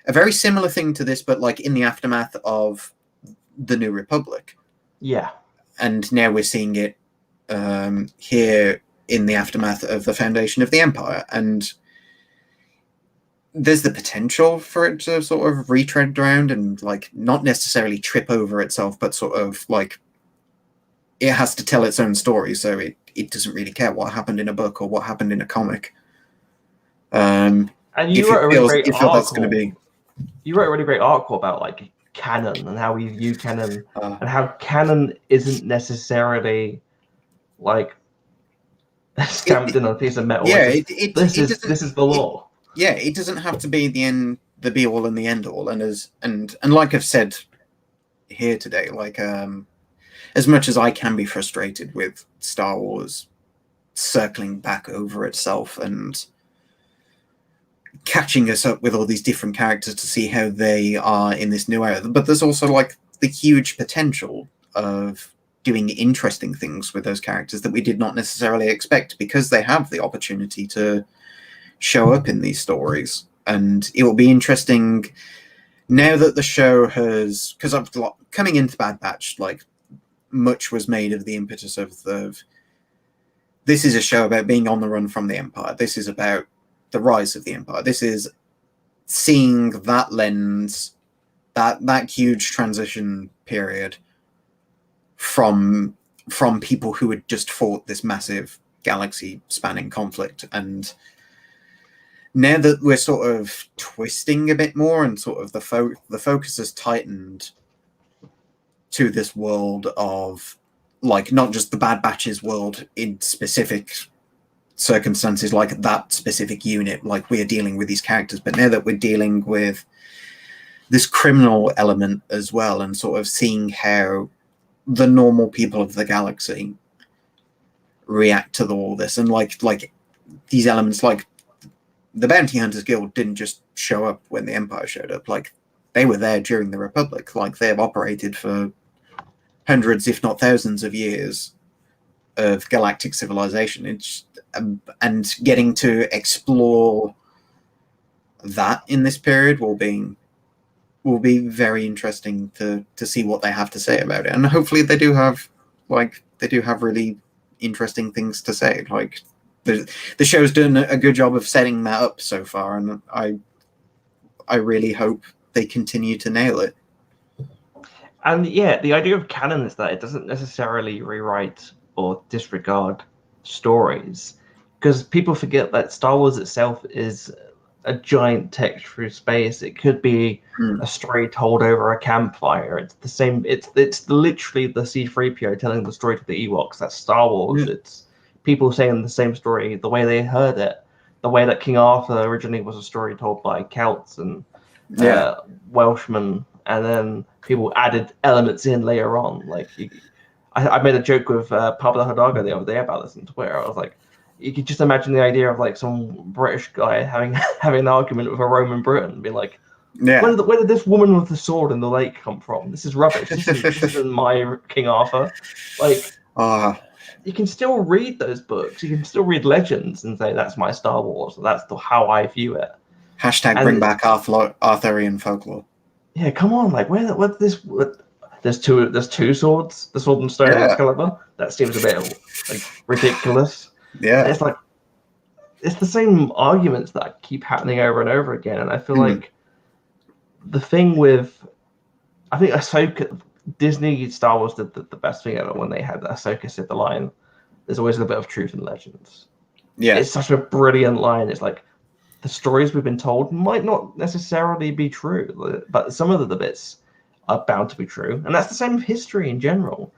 a very similar thing to this, but like in the aftermath of the New Republic. Yeah. And now we're seeing it here in the aftermath of the foundation of the Empire. And there's the potential for it to sort of retread around and like not necessarily trip over itself, but sort of like it has to tell its own story. So it doesn't really care what happened in a book or what happened in a comic. And you wrote a really great article. You wrote a really great article about like canon and how we view canon and how canon isn't necessarily like stamped in on a piece of metal. Yeah, this is the law. Yeah, it doesn't have to be the be all and the end all. And like I've said here today, like as much as I can be frustrated with Star Wars circling back over itself and catching us up with all these different characters to see how they are in this new era, but there's also like the huge potential of doing interesting things with those characters that we did not necessarily expect, because they have the opportunity to show up in these stories. And it will be interesting now that the show has, because I've coming into Bad Batch, like, much was made of the impetus of this is a show about being on the run from the Empire. This is about the rise of the Empire. This is seeing that lens, that huge transition period from people who had just fought this massive galaxy-spanning conflict. And now that we're sort of twisting a bit more, and sort of the focus has tightened to this world of, like, not just the Bad Batches world in specific circumstances, like that specific unit, like we're dealing with these characters, but now that we're dealing with this criminal element as well, and sort of seeing how the normal people of the galaxy react to all this, and like these elements, like the Bounty Hunters Guild didn't just show up when the Empire showed up. Like, they were there during the Republic. Like, they've operated for hundreds, if not thousands, of years of galactic civilization. It's and getting to explore that in this period will be very interesting to see what they have to say about it. And hopefully they do have really interesting things to say. Like, the show's done a good job of setting that up so far, and I really hope they continue to nail it. And yeah, the idea of canon is that it doesn't necessarily rewrite or disregard stories, because people forget that Star Wars itself is a giant text through space. It could be a story told over a campfire. It's the same. It's literally the C-3PO telling the story to the Ewoks. That's Star Wars. It's people saying the same story the way they heard it. The way that King Arthur originally was a story told by Celts and Welshmen, and then people added elements in later on. Like, I made a joke with Pablo Hidalgo the other day about this on Twitter. I was like, you could just imagine the idea of like some British guy having an argument with a Roman Briton, being like, where did this woman with the sword in the lake come from? This is rubbish. This isn't my King Arthur. Like, you can still read those books. You can still read Legends and say, that's my Star Wars. That's how I view it. # bring back Arthurian folklore. Yeah, come on. Like, there's two swords, the Sword and Stone and Excalibur. That seems a bit like ridiculous. Yeah. And it's like, it's the same arguments that keep happening over and over again. And I feel like the thing with, I think Ahsoka, Disney Star Wars did the best thing ever when they had Ahsoka said the line, there's always a bit of truth in Legends. Yeah. It's such a brilliant line. It's like, the stories we've been told might not necessarily be true, but some of the bits are bound to be true. And that's the same with history in general.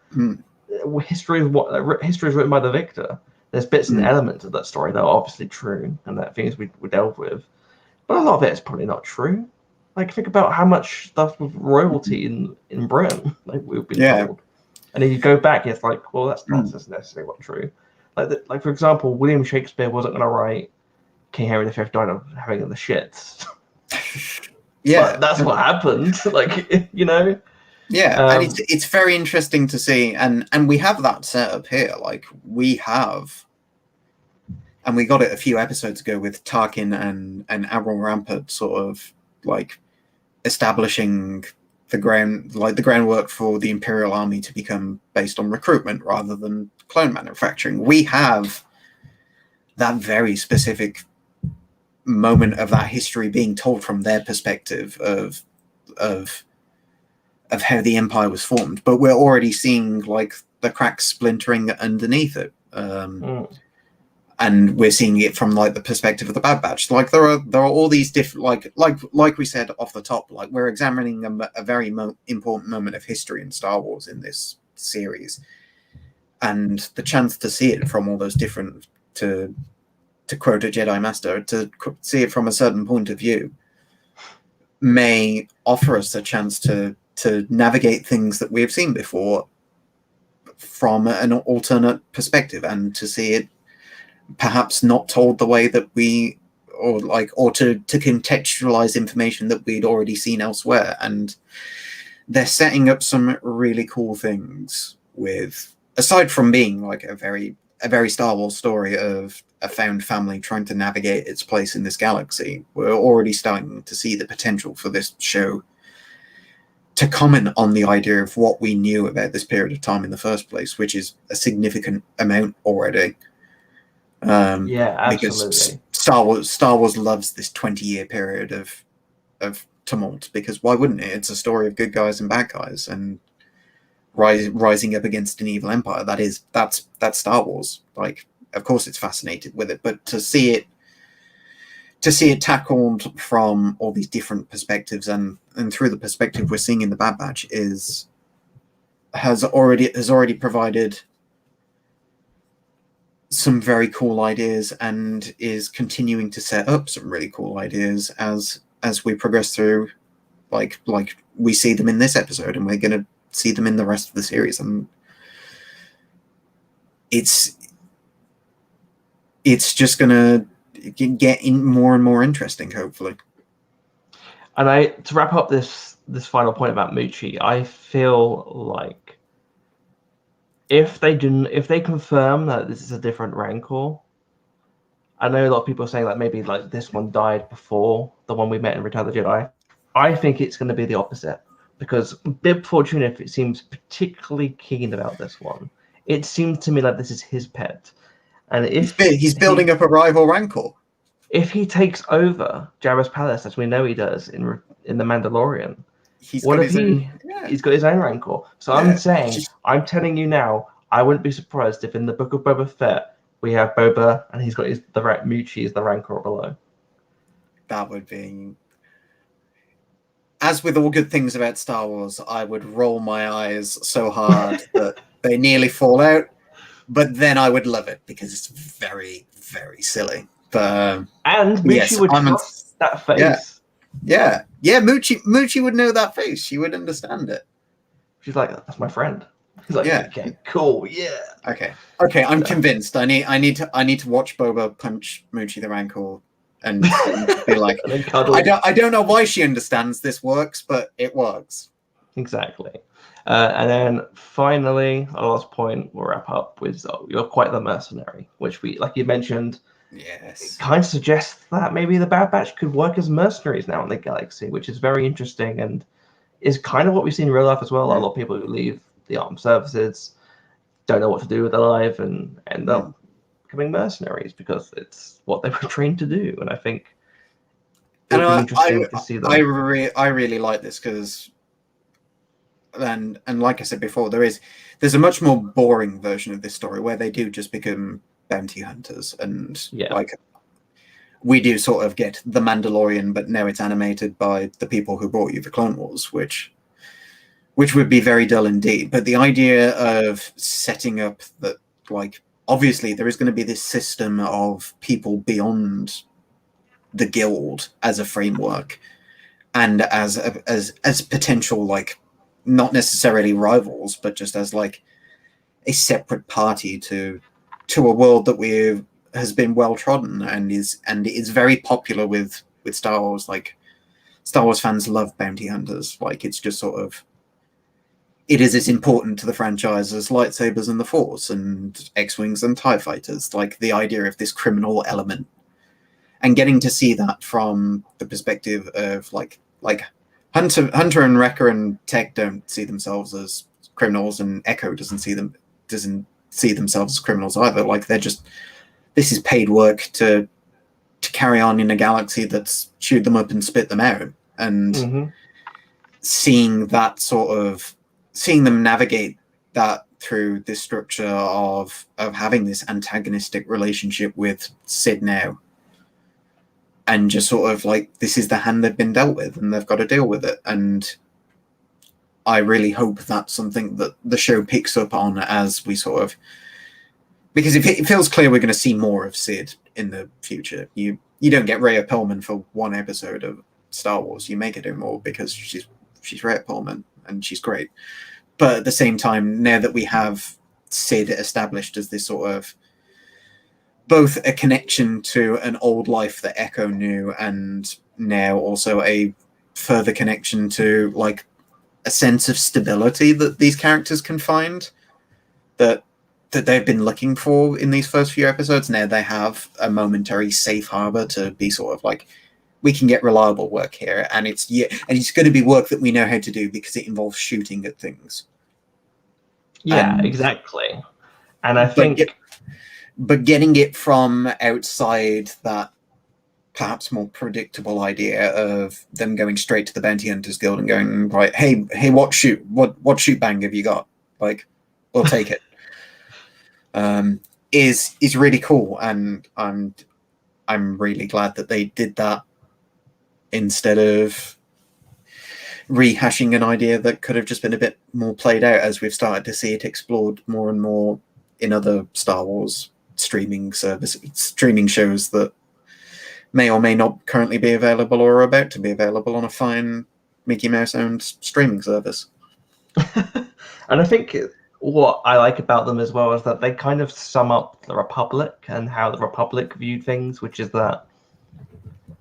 History is written by the victor. There's bits and elements of that story that are obviously true and that things we delve with. But a lot of it is probably not true. Like, think about how much stuff with royalty in Britain, like, we've been told. And then you go back, it's like, well, that's not necessarily what true. Like, for example, William Shakespeare wasn't going to write King Henry V died of having the shits. But that's what happened. Like, you know. Yeah, and it's very interesting to see, and we have that set up here. Like, we have, and we got it a few episodes ago with Tarkin and Admiral Rampart sort of like establishing the groundwork for the Imperial Army to become based on recruitment rather than clone manufacturing. We have that very specific moment of that history being told from their perspective of how the Empire was formed, but we're already seeing like the cracks splintering underneath it, and we're seeing it from like the perspective of the Bad Batch. Like, there are all these different, like we said off the top, like, we're examining a very important moment of history in Star Wars in this series, and the chance to see it from all those different, to quote a Jedi Master, to see it from a certain point of view may offer us a chance to navigate things that we have seen before from an alternate perspective, and to see it perhaps not told the way that we, or to contextualize information that we'd already seen elsewhere. And they're setting up some really cool things with, aside from being like a very Star Wars story of a found family trying to navigate its place in this galaxy. We're already starting to see the potential for this show to comment on the idea of what we knew about this period of time in the first place, which is a significant amount already. Yeah, absolutely. Because Star Wars loves this 20-year period of tumult, because why wouldn't it? It's a story of good guys and bad guys and rising up against an evil empire. That's Star Wars. Like, of course it's fascinated with it, but to see it tackled from all these different perspectives and through the perspective we're seeing in the Bad Batch has already provided some very cool ideas and is continuing to set up some really cool ideas as we progress through, like we see them in this episode, and we're going to see them in the rest of the series. And it's just going to get in more and more interesting, hopefully. And to wrap up this final point about Muchi, I feel like if they confirm that this is a different Rancor, I know a lot of people are saying that maybe like this one died before the one we met in Return of the Jedi. I think it's going to be the opposite, because Bib Fortuna, if it seems particularly keen about this one, it seems to me like this is his pet. And if he's building up a rival Rancor, if he takes over Jabba's palace, as we know he does in The Mandalorian, he's got his own Rancor? So yeah. I'm telling you now, I wouldn't be surprised if in the Book of Boba Fett we have Boba and he's got Muchi as the Rancor below. That would be, as with all good things about Star Wars, I would roll my eyes so hard that they nearly fall out, but then I would love it because it's very, very silly. But and Muchi would trust that face. Yeah. Muchi would know that face. She would understand it. She's like, that's my friend. He's like, okay, cool, yeah. Okay, I'm convinced. I need to watch Boba punch Muchi the Rancor and be like, I don't know why she understands this works, but it works. Exactly. And then finally, our last point we'll wrap up with You're Quite the Mercenary, which we, like you mentioned, yes, it kind of suggests that maybe the Bad Batch could work as mercenaries now in the galaxy, which is very interesting and is kind of what we see in real life as well. A lot of people who leave the armed services don't know what to do with their life and end up becoming mercenaries because it's what they were trained to do. And I think it would be interesting to see that. I really like this because, and like I said before, there's a much more boring version of this story where they do just become bounty hunters, and like we do sort of get the Mandalorian, but now it's animated by the people who brought you the Clone Wars, which would be very dull indeed. But the idea of setting up that, like, obviously there is going to be this system of people beyond the guild as a framework and as potential, like, not necessarily rivals, but just as like a separate party to a world that has been well trodden and is very popular with Star Wars. Like, Star Wars fans love bounty hunters. Like, it's just sort of, it is as important to the franchise as lightsabers and the Force and X-Wings and TIE fighters. Like, the idea of this criminal element and getting to see that from the perspective of like Hunter and Wrecker and Tech don't see themselves as criminals, and Echo doesn't see themselves as criminals either. Like, they're just, this is paid work to carry on in a galaxy that's chewed them up and spit them out. And seeing them navigate that through this structure of having this antagonistic relationship with Sid now, and just sort of like, this is the hand they've been dealt with and they've got to deal with it. And I really hope that's something that the show picks up on as we sort of, because it feels clear we're going to see more of Sid in the future. You don't get Rhea Perlman for one episode of Star Wars. You make her do more because she's Rhea Perlman and she's great. But at the same time, now that we have Sid established as this sort of both a connection to an old life that Echo knew, and now also a further connection to like a sense of stability that these characters can find that they've been looking for in these first few episodes. Now they have a momentary safe harbor to be sort of like, we can get reliable work here, and it's going to be work that we know how to do because it involves shooting at things. Yeah, exactly. And I think, but getting it from outside that perhaps more predictable idea of them going straight to the Bounty Hunters Guild and going, right, hey, what shoot bang have you got? Like, we'll take it. Is really cool, and I'm really glad that they did that instead of rehashing an idea that could have just been a bit more played out, as we've started to see it explored more and more in other Star Wars streaming shows that may or may not currently be available or are about to be available on a fine Mickey Mouse owned streaming service. And I think what I like about them as well is that they kind of sum up the Republic and how the Republic viewed things, which is that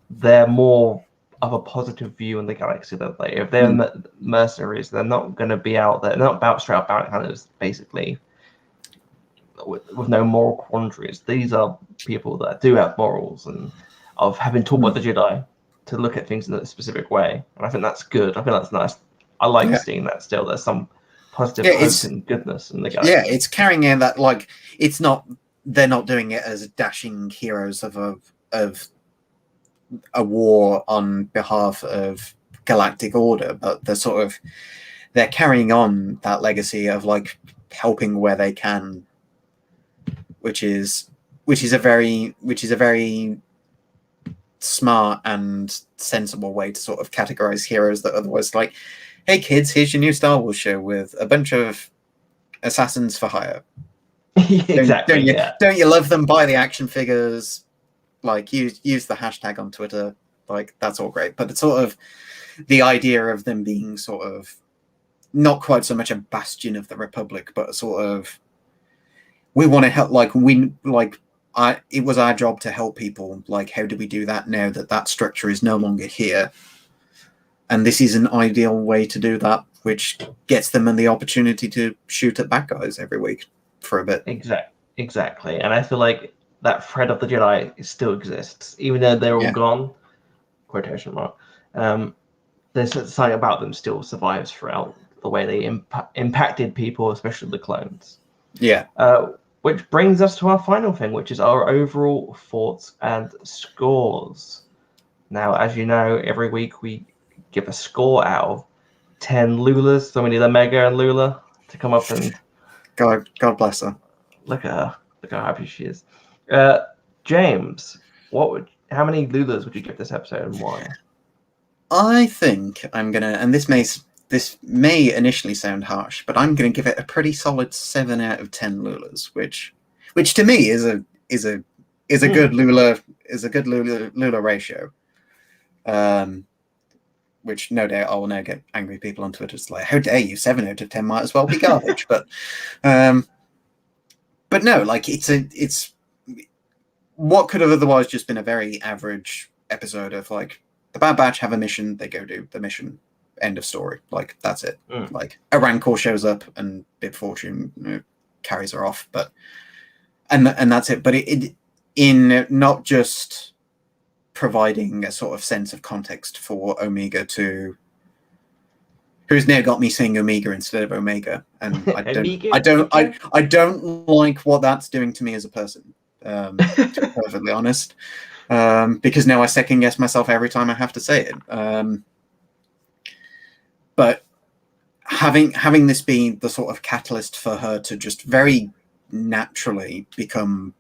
they're more of a positive view in the galaxy. That like, if they're mercenaries, they're not going to be out there. They're not about straight up bounty hunters, basically, with no moral quandaries. These are people that do have morals and of having taught by the Jedi to look at things in a specific way. And I think that's good. I think that's nice. I like seeing that still. There's some positive hope and goodness in the galaxy. Yeah, it's carrying in that, like, it's not, they're not doing it as dashing heroes of a war on behalf of galactic order, but they're carrying on that legacy of like helping where they can, which is a very smart and sensible way to sort of categorize heroes that otherwise, like, hey kids, here's your new Star Wars show with a bunch of assassins for hire. Exactly. Don't you love them? Buy the action figures. Like, use the hashtag on Twitter. Like, that's all great. But it's sort of the idea of them being sort of not quite so much a bastion of the Republic, but sort of, we want to help. It was our job to help people. Like, how do we do that now that structure is no longer here? And this is an ideal way to do that, which gets them the opportunity to shoot at bad guys every week for a bit. Exactly. And I feel like that thread of the Jedi still exists, even though they're all gone. Quotation mark. There's something about them still survives throughout the way they impacted people, especially the clones. Yeah. Which brings us to our final thing, which is our overall thoughts and scores. Now, as you know, every week we give a score out of 10 Lulas. So we need a Mega and Lula to come up and... God bless her. Look at her. Look how happy she is. James, how many Lulas would you give this episode and why? I think I'm gonna, and this may initially sound harsh, but I'm gonna give it a pretty solid 7 out of 10 Lulas, which to me is a good Lula ratio. Which no doubt I will now get angry people on Twitter. It's like, how dare you? 7 out of 10 might as well be garbage. But no, like, it's what could have otherwise just been a very average episode of, like, the Bad Batch have a mission, they go do the mission, end of story. Like, that's it. Like, a Rancor shows up and Bib Fortune carries her off, but and that's it. But it in not just providing a sort of sense of context for Omega who's now got me saying Omega instead of Omega, and I don't like what that's doing to me as a person. To be perfectly honest, because now I second guess myself every time I have to say it. But having this be the sort of catalyst for her to just very naturally become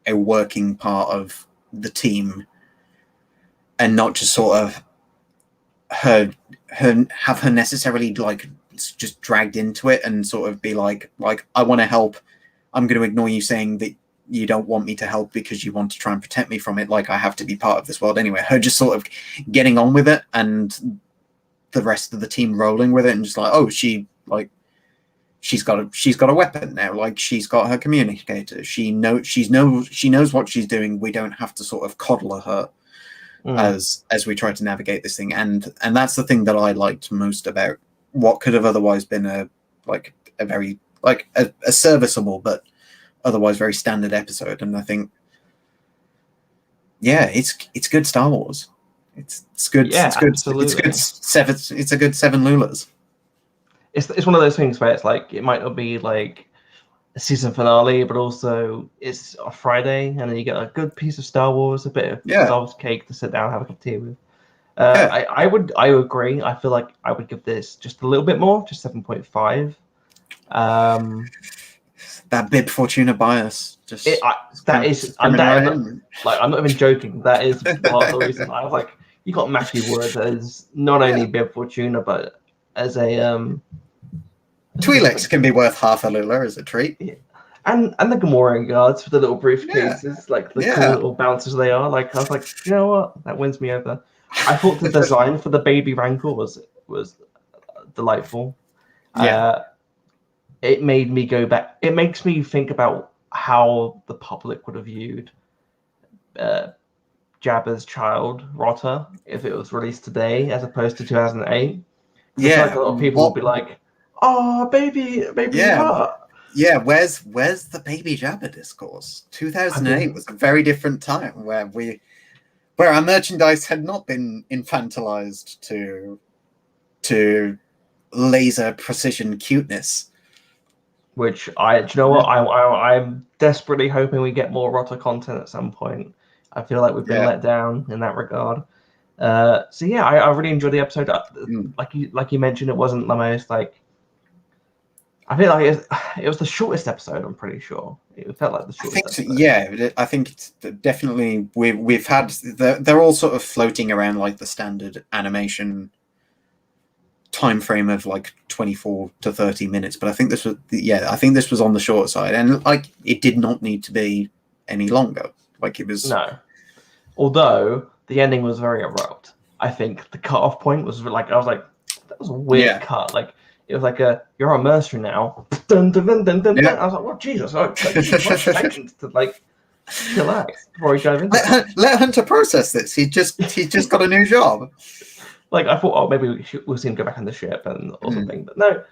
a working part of the team, and not just sort of have her necessarily like just dragged into it and sort of be like I want to help. I'm going to ignore you saying that you don't want me to help because you want to try and protect me from it. Like, I have to be part of this world anyway. Her just sort of getting on with it, and the rest of the team rolling with it, and just like, oh, she's got a weapon now. Like, she's got her communicator. She knows what she's doing. We don't have to sort of coddle her as we try to navigate this thing. And that's the thing that I liked most about what could have otherwise been a very a serviceable but otherwise very standard episode. And I think, yeah, it's good Star Wars. It's good. Yeah, it's good. absolutely. It's a good 7 Lulas. It's one of those things where it's like it might not be like a season finale, but also it's a Friday, and then you get a good piece of Star Wars, a bit of Star Wars cake to sit down and have a cup of tea with. I would agree. I feel like I would give this just a little bit more, just 7.5. That Bib Fortuna bias, I'm not even joking. That is part of the reason I was like, you got Matthew Wood as not only Bib Fortuna, but as a Twi'leks can be worth half a Lula as a treat. Yeah. And the Gamorrean guards with the little briefcases, like the cool little bouncers they are. Like I was like, you know what? That wins me over. I thought the design for the baby Rancor was delightful. Yeah. It made me go back. It makes me think about how the public would have viewed Jabba's child, Rotta, if it was released today as opposed to 2008. Yeah. Like a lot of people would be like, "Oh, baby Hut." Yeah, where's the baby Jabba discourse? 2008 was a very different time where our merchandise had not been infantilized to laser precision cuteness. Which I'm desperately hoping we get more Rotta content at some point. I feel like we've been let down in that regard. So yeah, I really enjoyed the episode. Like you mentioned, it wasn't the most like. I feel like it was the shortest episode. I'm pretty sure it felt like the shortest. I think it's definitely we've had they're all sort of floating around like the standard animation time frame of like 24 to 30 minutes, but I think this was on the short side, and like it did not need to be any longer. Like it was although the ending was very abrupt. I think the cutoff point was like I was like, that was a weird cut. Like it was like you're a mercenary now. Dun, dun, dun, dun, dun, dun. I was like, well, Jesus, to like relax before we dive into let Hunter process this. He just got a new job. Like I thought, oh, maybe we'll see him go back on the ship or something, but no.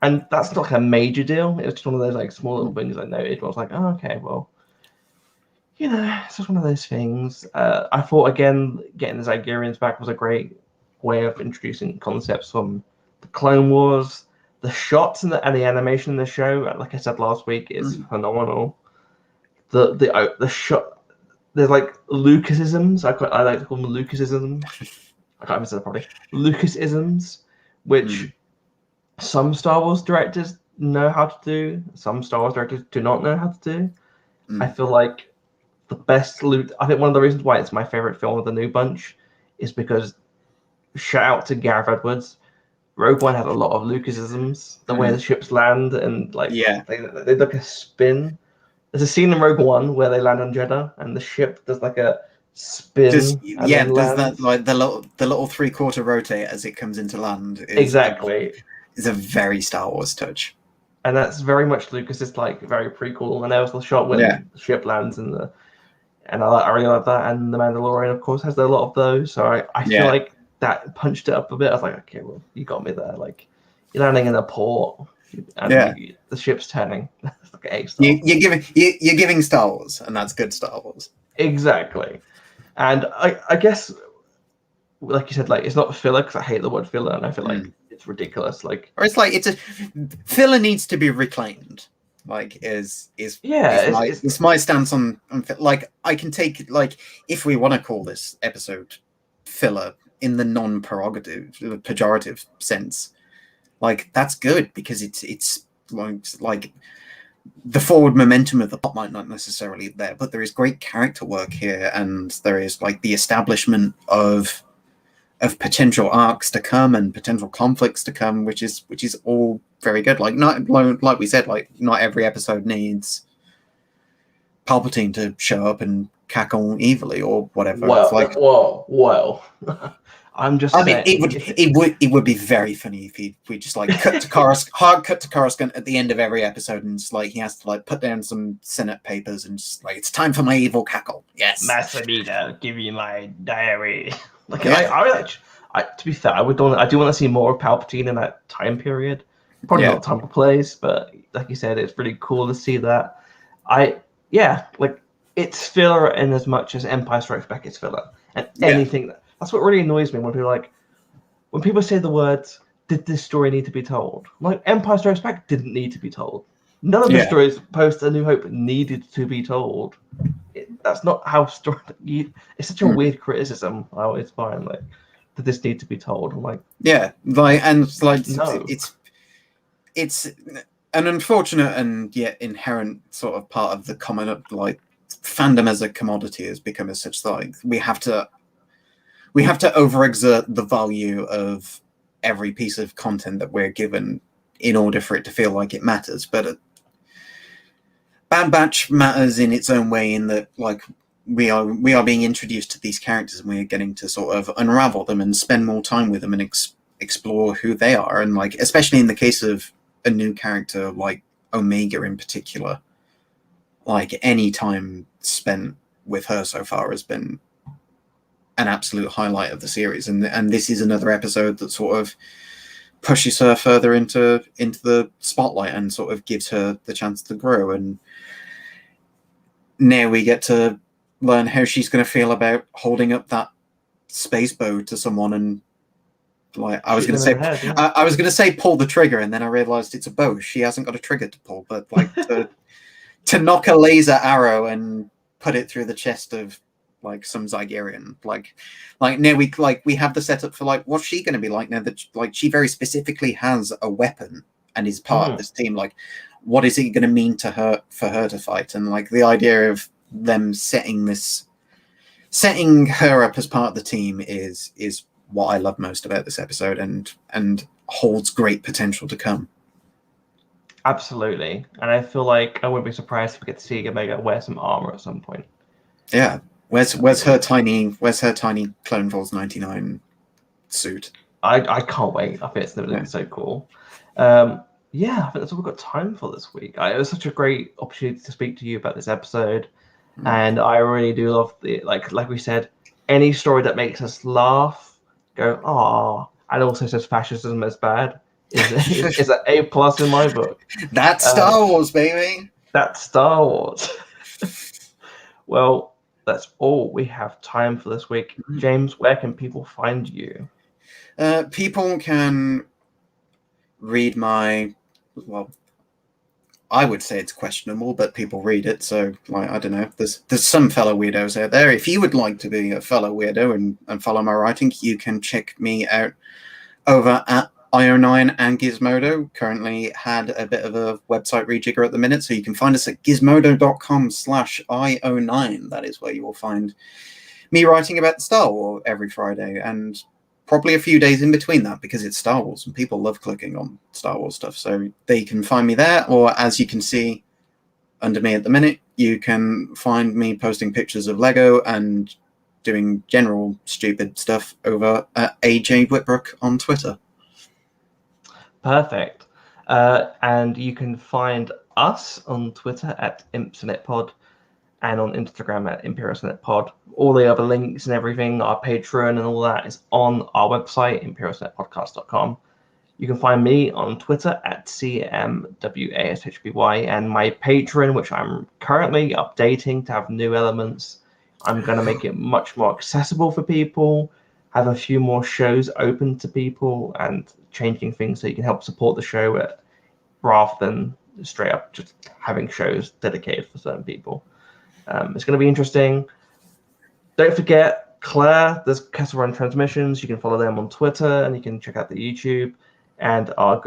And that's not like a major deal. It was just one of those like small little things I noted. I was like, oh, okay, well, you know, it's just one of those things. I thought again, getting the Zygerrians back was a great way of introducing concepts from the Clone Wars. The shots and the animation in the show, like I said last week, is phenomenal. The shot, there's like Lucasisms. I like to call them Lucasisms. I can't even say that properly. Lucasisms, which some Star Wars directors know how to do, some Star Wars directors do not know how to do. I feel like the best I think one of the reasons why it's my favorite film of the new bunch is because, shout out to Gareth Edwards, Rogue One had a lot of Lucasisms, the way the ships land and like they look a spin. There's a scene in Rogue One where they land on Jeddah and the ship does like a spin. Does that like the little 3/4 rotate as it comes into land? Exactly. Is a very Star Wars touch. And that's very much Lucas. It's like very prequel. And there was the shot where the ship lands and I really like that. And the Mandalorian, of course, has a lot of those. So I feel like that punched it up a bit. I was like, okay, well, you got me there. Like you're landing in a port and the ship's turning. It's like you're giving Star Wars, and that's good Star Wars. Exactly. And I guess, like you said, like it's not filler because I hate the word filler, and I feel like it's ridiculous. Like, or it's like filler needs to be reclaimed. Like it's my stance on like I can take like if we want to call this episode filler in the non-pejorative sense, like that's good because it's like the forward momentum of the plot might not necessarily there, but there is great character work here, and there is like the establishment of potential arcs to come and potential conflicts to come, which is all very good. Like like we said, like not every episode needs Palpatine to show up and cackle evilly or whatever. Well. I'm just. I mean, it would be very funny if we just like hard cut to Coruscant at the end of every episode, and just like he has to like put down some Senate papers and just like it's time for my evil cackle. Yes, Master Leader, give you my diary. Like I to be fair, I do want to see more of Palpatine in that time period. Probably not time or place, but like you said, it's really cool to see that. It's filler in as much as Empire Strikes Back is filler, and anything that's what really annoys me when people say the words, "Did this story need to be told?" Like Empire Strikes Back didn't need to be told. None of the stories post A New Hope needed to be told. That's not how story. It's such a weird criticism. I always find like, did this need to be told? I'm like, no. It's an unfortunate and yet inherent sort of part of the common like fandom as a commodity has become as such like we have to overexert the value of every piece of content that we're given in order for it to feel like it matters. But Bad Batch matters in its own way in that like we are being introduced to these characters and we're getting to sort of unravel them and spend more time with them and explore who they are. And like especially in the case of a new character like Omega in particular, like any time spent with her so far has been an absolute highlight of the series, and this is another episode that sort of pushes her further into the spotlight and sort of gives her the chance to grow. And now we get to learn how she's going to feel about holding up that space bow to someone. And like I was going to say pull the trigger, and then I realized it's a bow. She hasn't got a trigger to pull, but like to knock a laser arrow and put it through the chest of like some Zygerrian, like now we have the setup for like what's she going to be like now that like she very specifically has a weapon and is part of this team. Like what is it going to mean to her for her to fight? And like the idea of them setting her up as part of the team is what I love most about this episode, and holds great potential to come. Absolutely, and I feel like I wouldn't be surprised if we get to see Omega wear some armor at some point. Yeah, where's her tiny Clone Wars 99 suit? I can't wait. I think it's going to be so cool. I think that's all we've got time for this week. It was such a great opportunity to speak to you about this episode, and I really do love the like we said, any story that makes us laugh, go and also says fascism is bad. Is an A+ in my book. That's Star Wars, baby. That's Star Wars. Well, that's all we have time for this week. James, where can people find you? People can read my, well, I would say it's questionable, but people read it. So, like, I don't know. There's some fellow weirdos out there. If you would like to be a fellow weirdo and follow my writing, you can check me out over at IO9 and Gizmodo. Currently had a bit of a website rejigger at the minute, so you can find us at gizmodo.com/IO9. That is where you will find me writing about the Star Wars every Friday, and probably a few days in between that because it's Star Wars and people love clicking on Star Wars stuff. So they can find me there, or as you can see under me at the minute, you can find me posting pictures of Lego and doing general stupid stuff over at AJ Whitbrook on Twitter. Perfect. And you can find us on Twitter at ImpSenatPod and on Instagram at Imperial Senate Pod. All the other links and everything, our Patreon and all that is on our website, imperialsenatepodcast.com. You can find me on Twitter at CMWASHBY, and my Patreon, which I'm currently updating to have new elements. I'm going to make it much more accessible for people, have a few more shows open to people, and changing things so you can help support the show rather than straight up just having shows dedicated for certain people. It's going to be interesting. Don't forget Claire, there's Kessel Run Transmissions. You can follow them on Twitter, and you can check out the YouTube. And our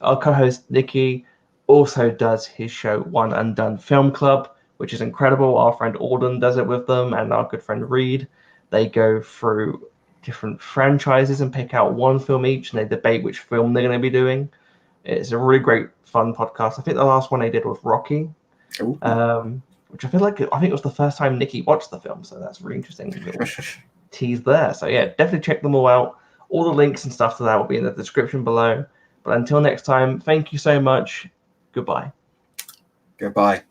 our co-host Nicky also does his show One Undone Film Club, which is incredible. Our friend Alden does it with them, and our good friend Reed. They go through different franchises and pick out one film each, and they debate which film they're going to be doing. It's a really great, fun podcast. I think the last one they did was Rocky, which I think it was the first time Nicky watched the film, so that's really interesting. Tease there. So yeah, definitely check them all out. All the links and stuff to that will be in the description below. But until next time, thank you so much. Goodbye. Goodbye.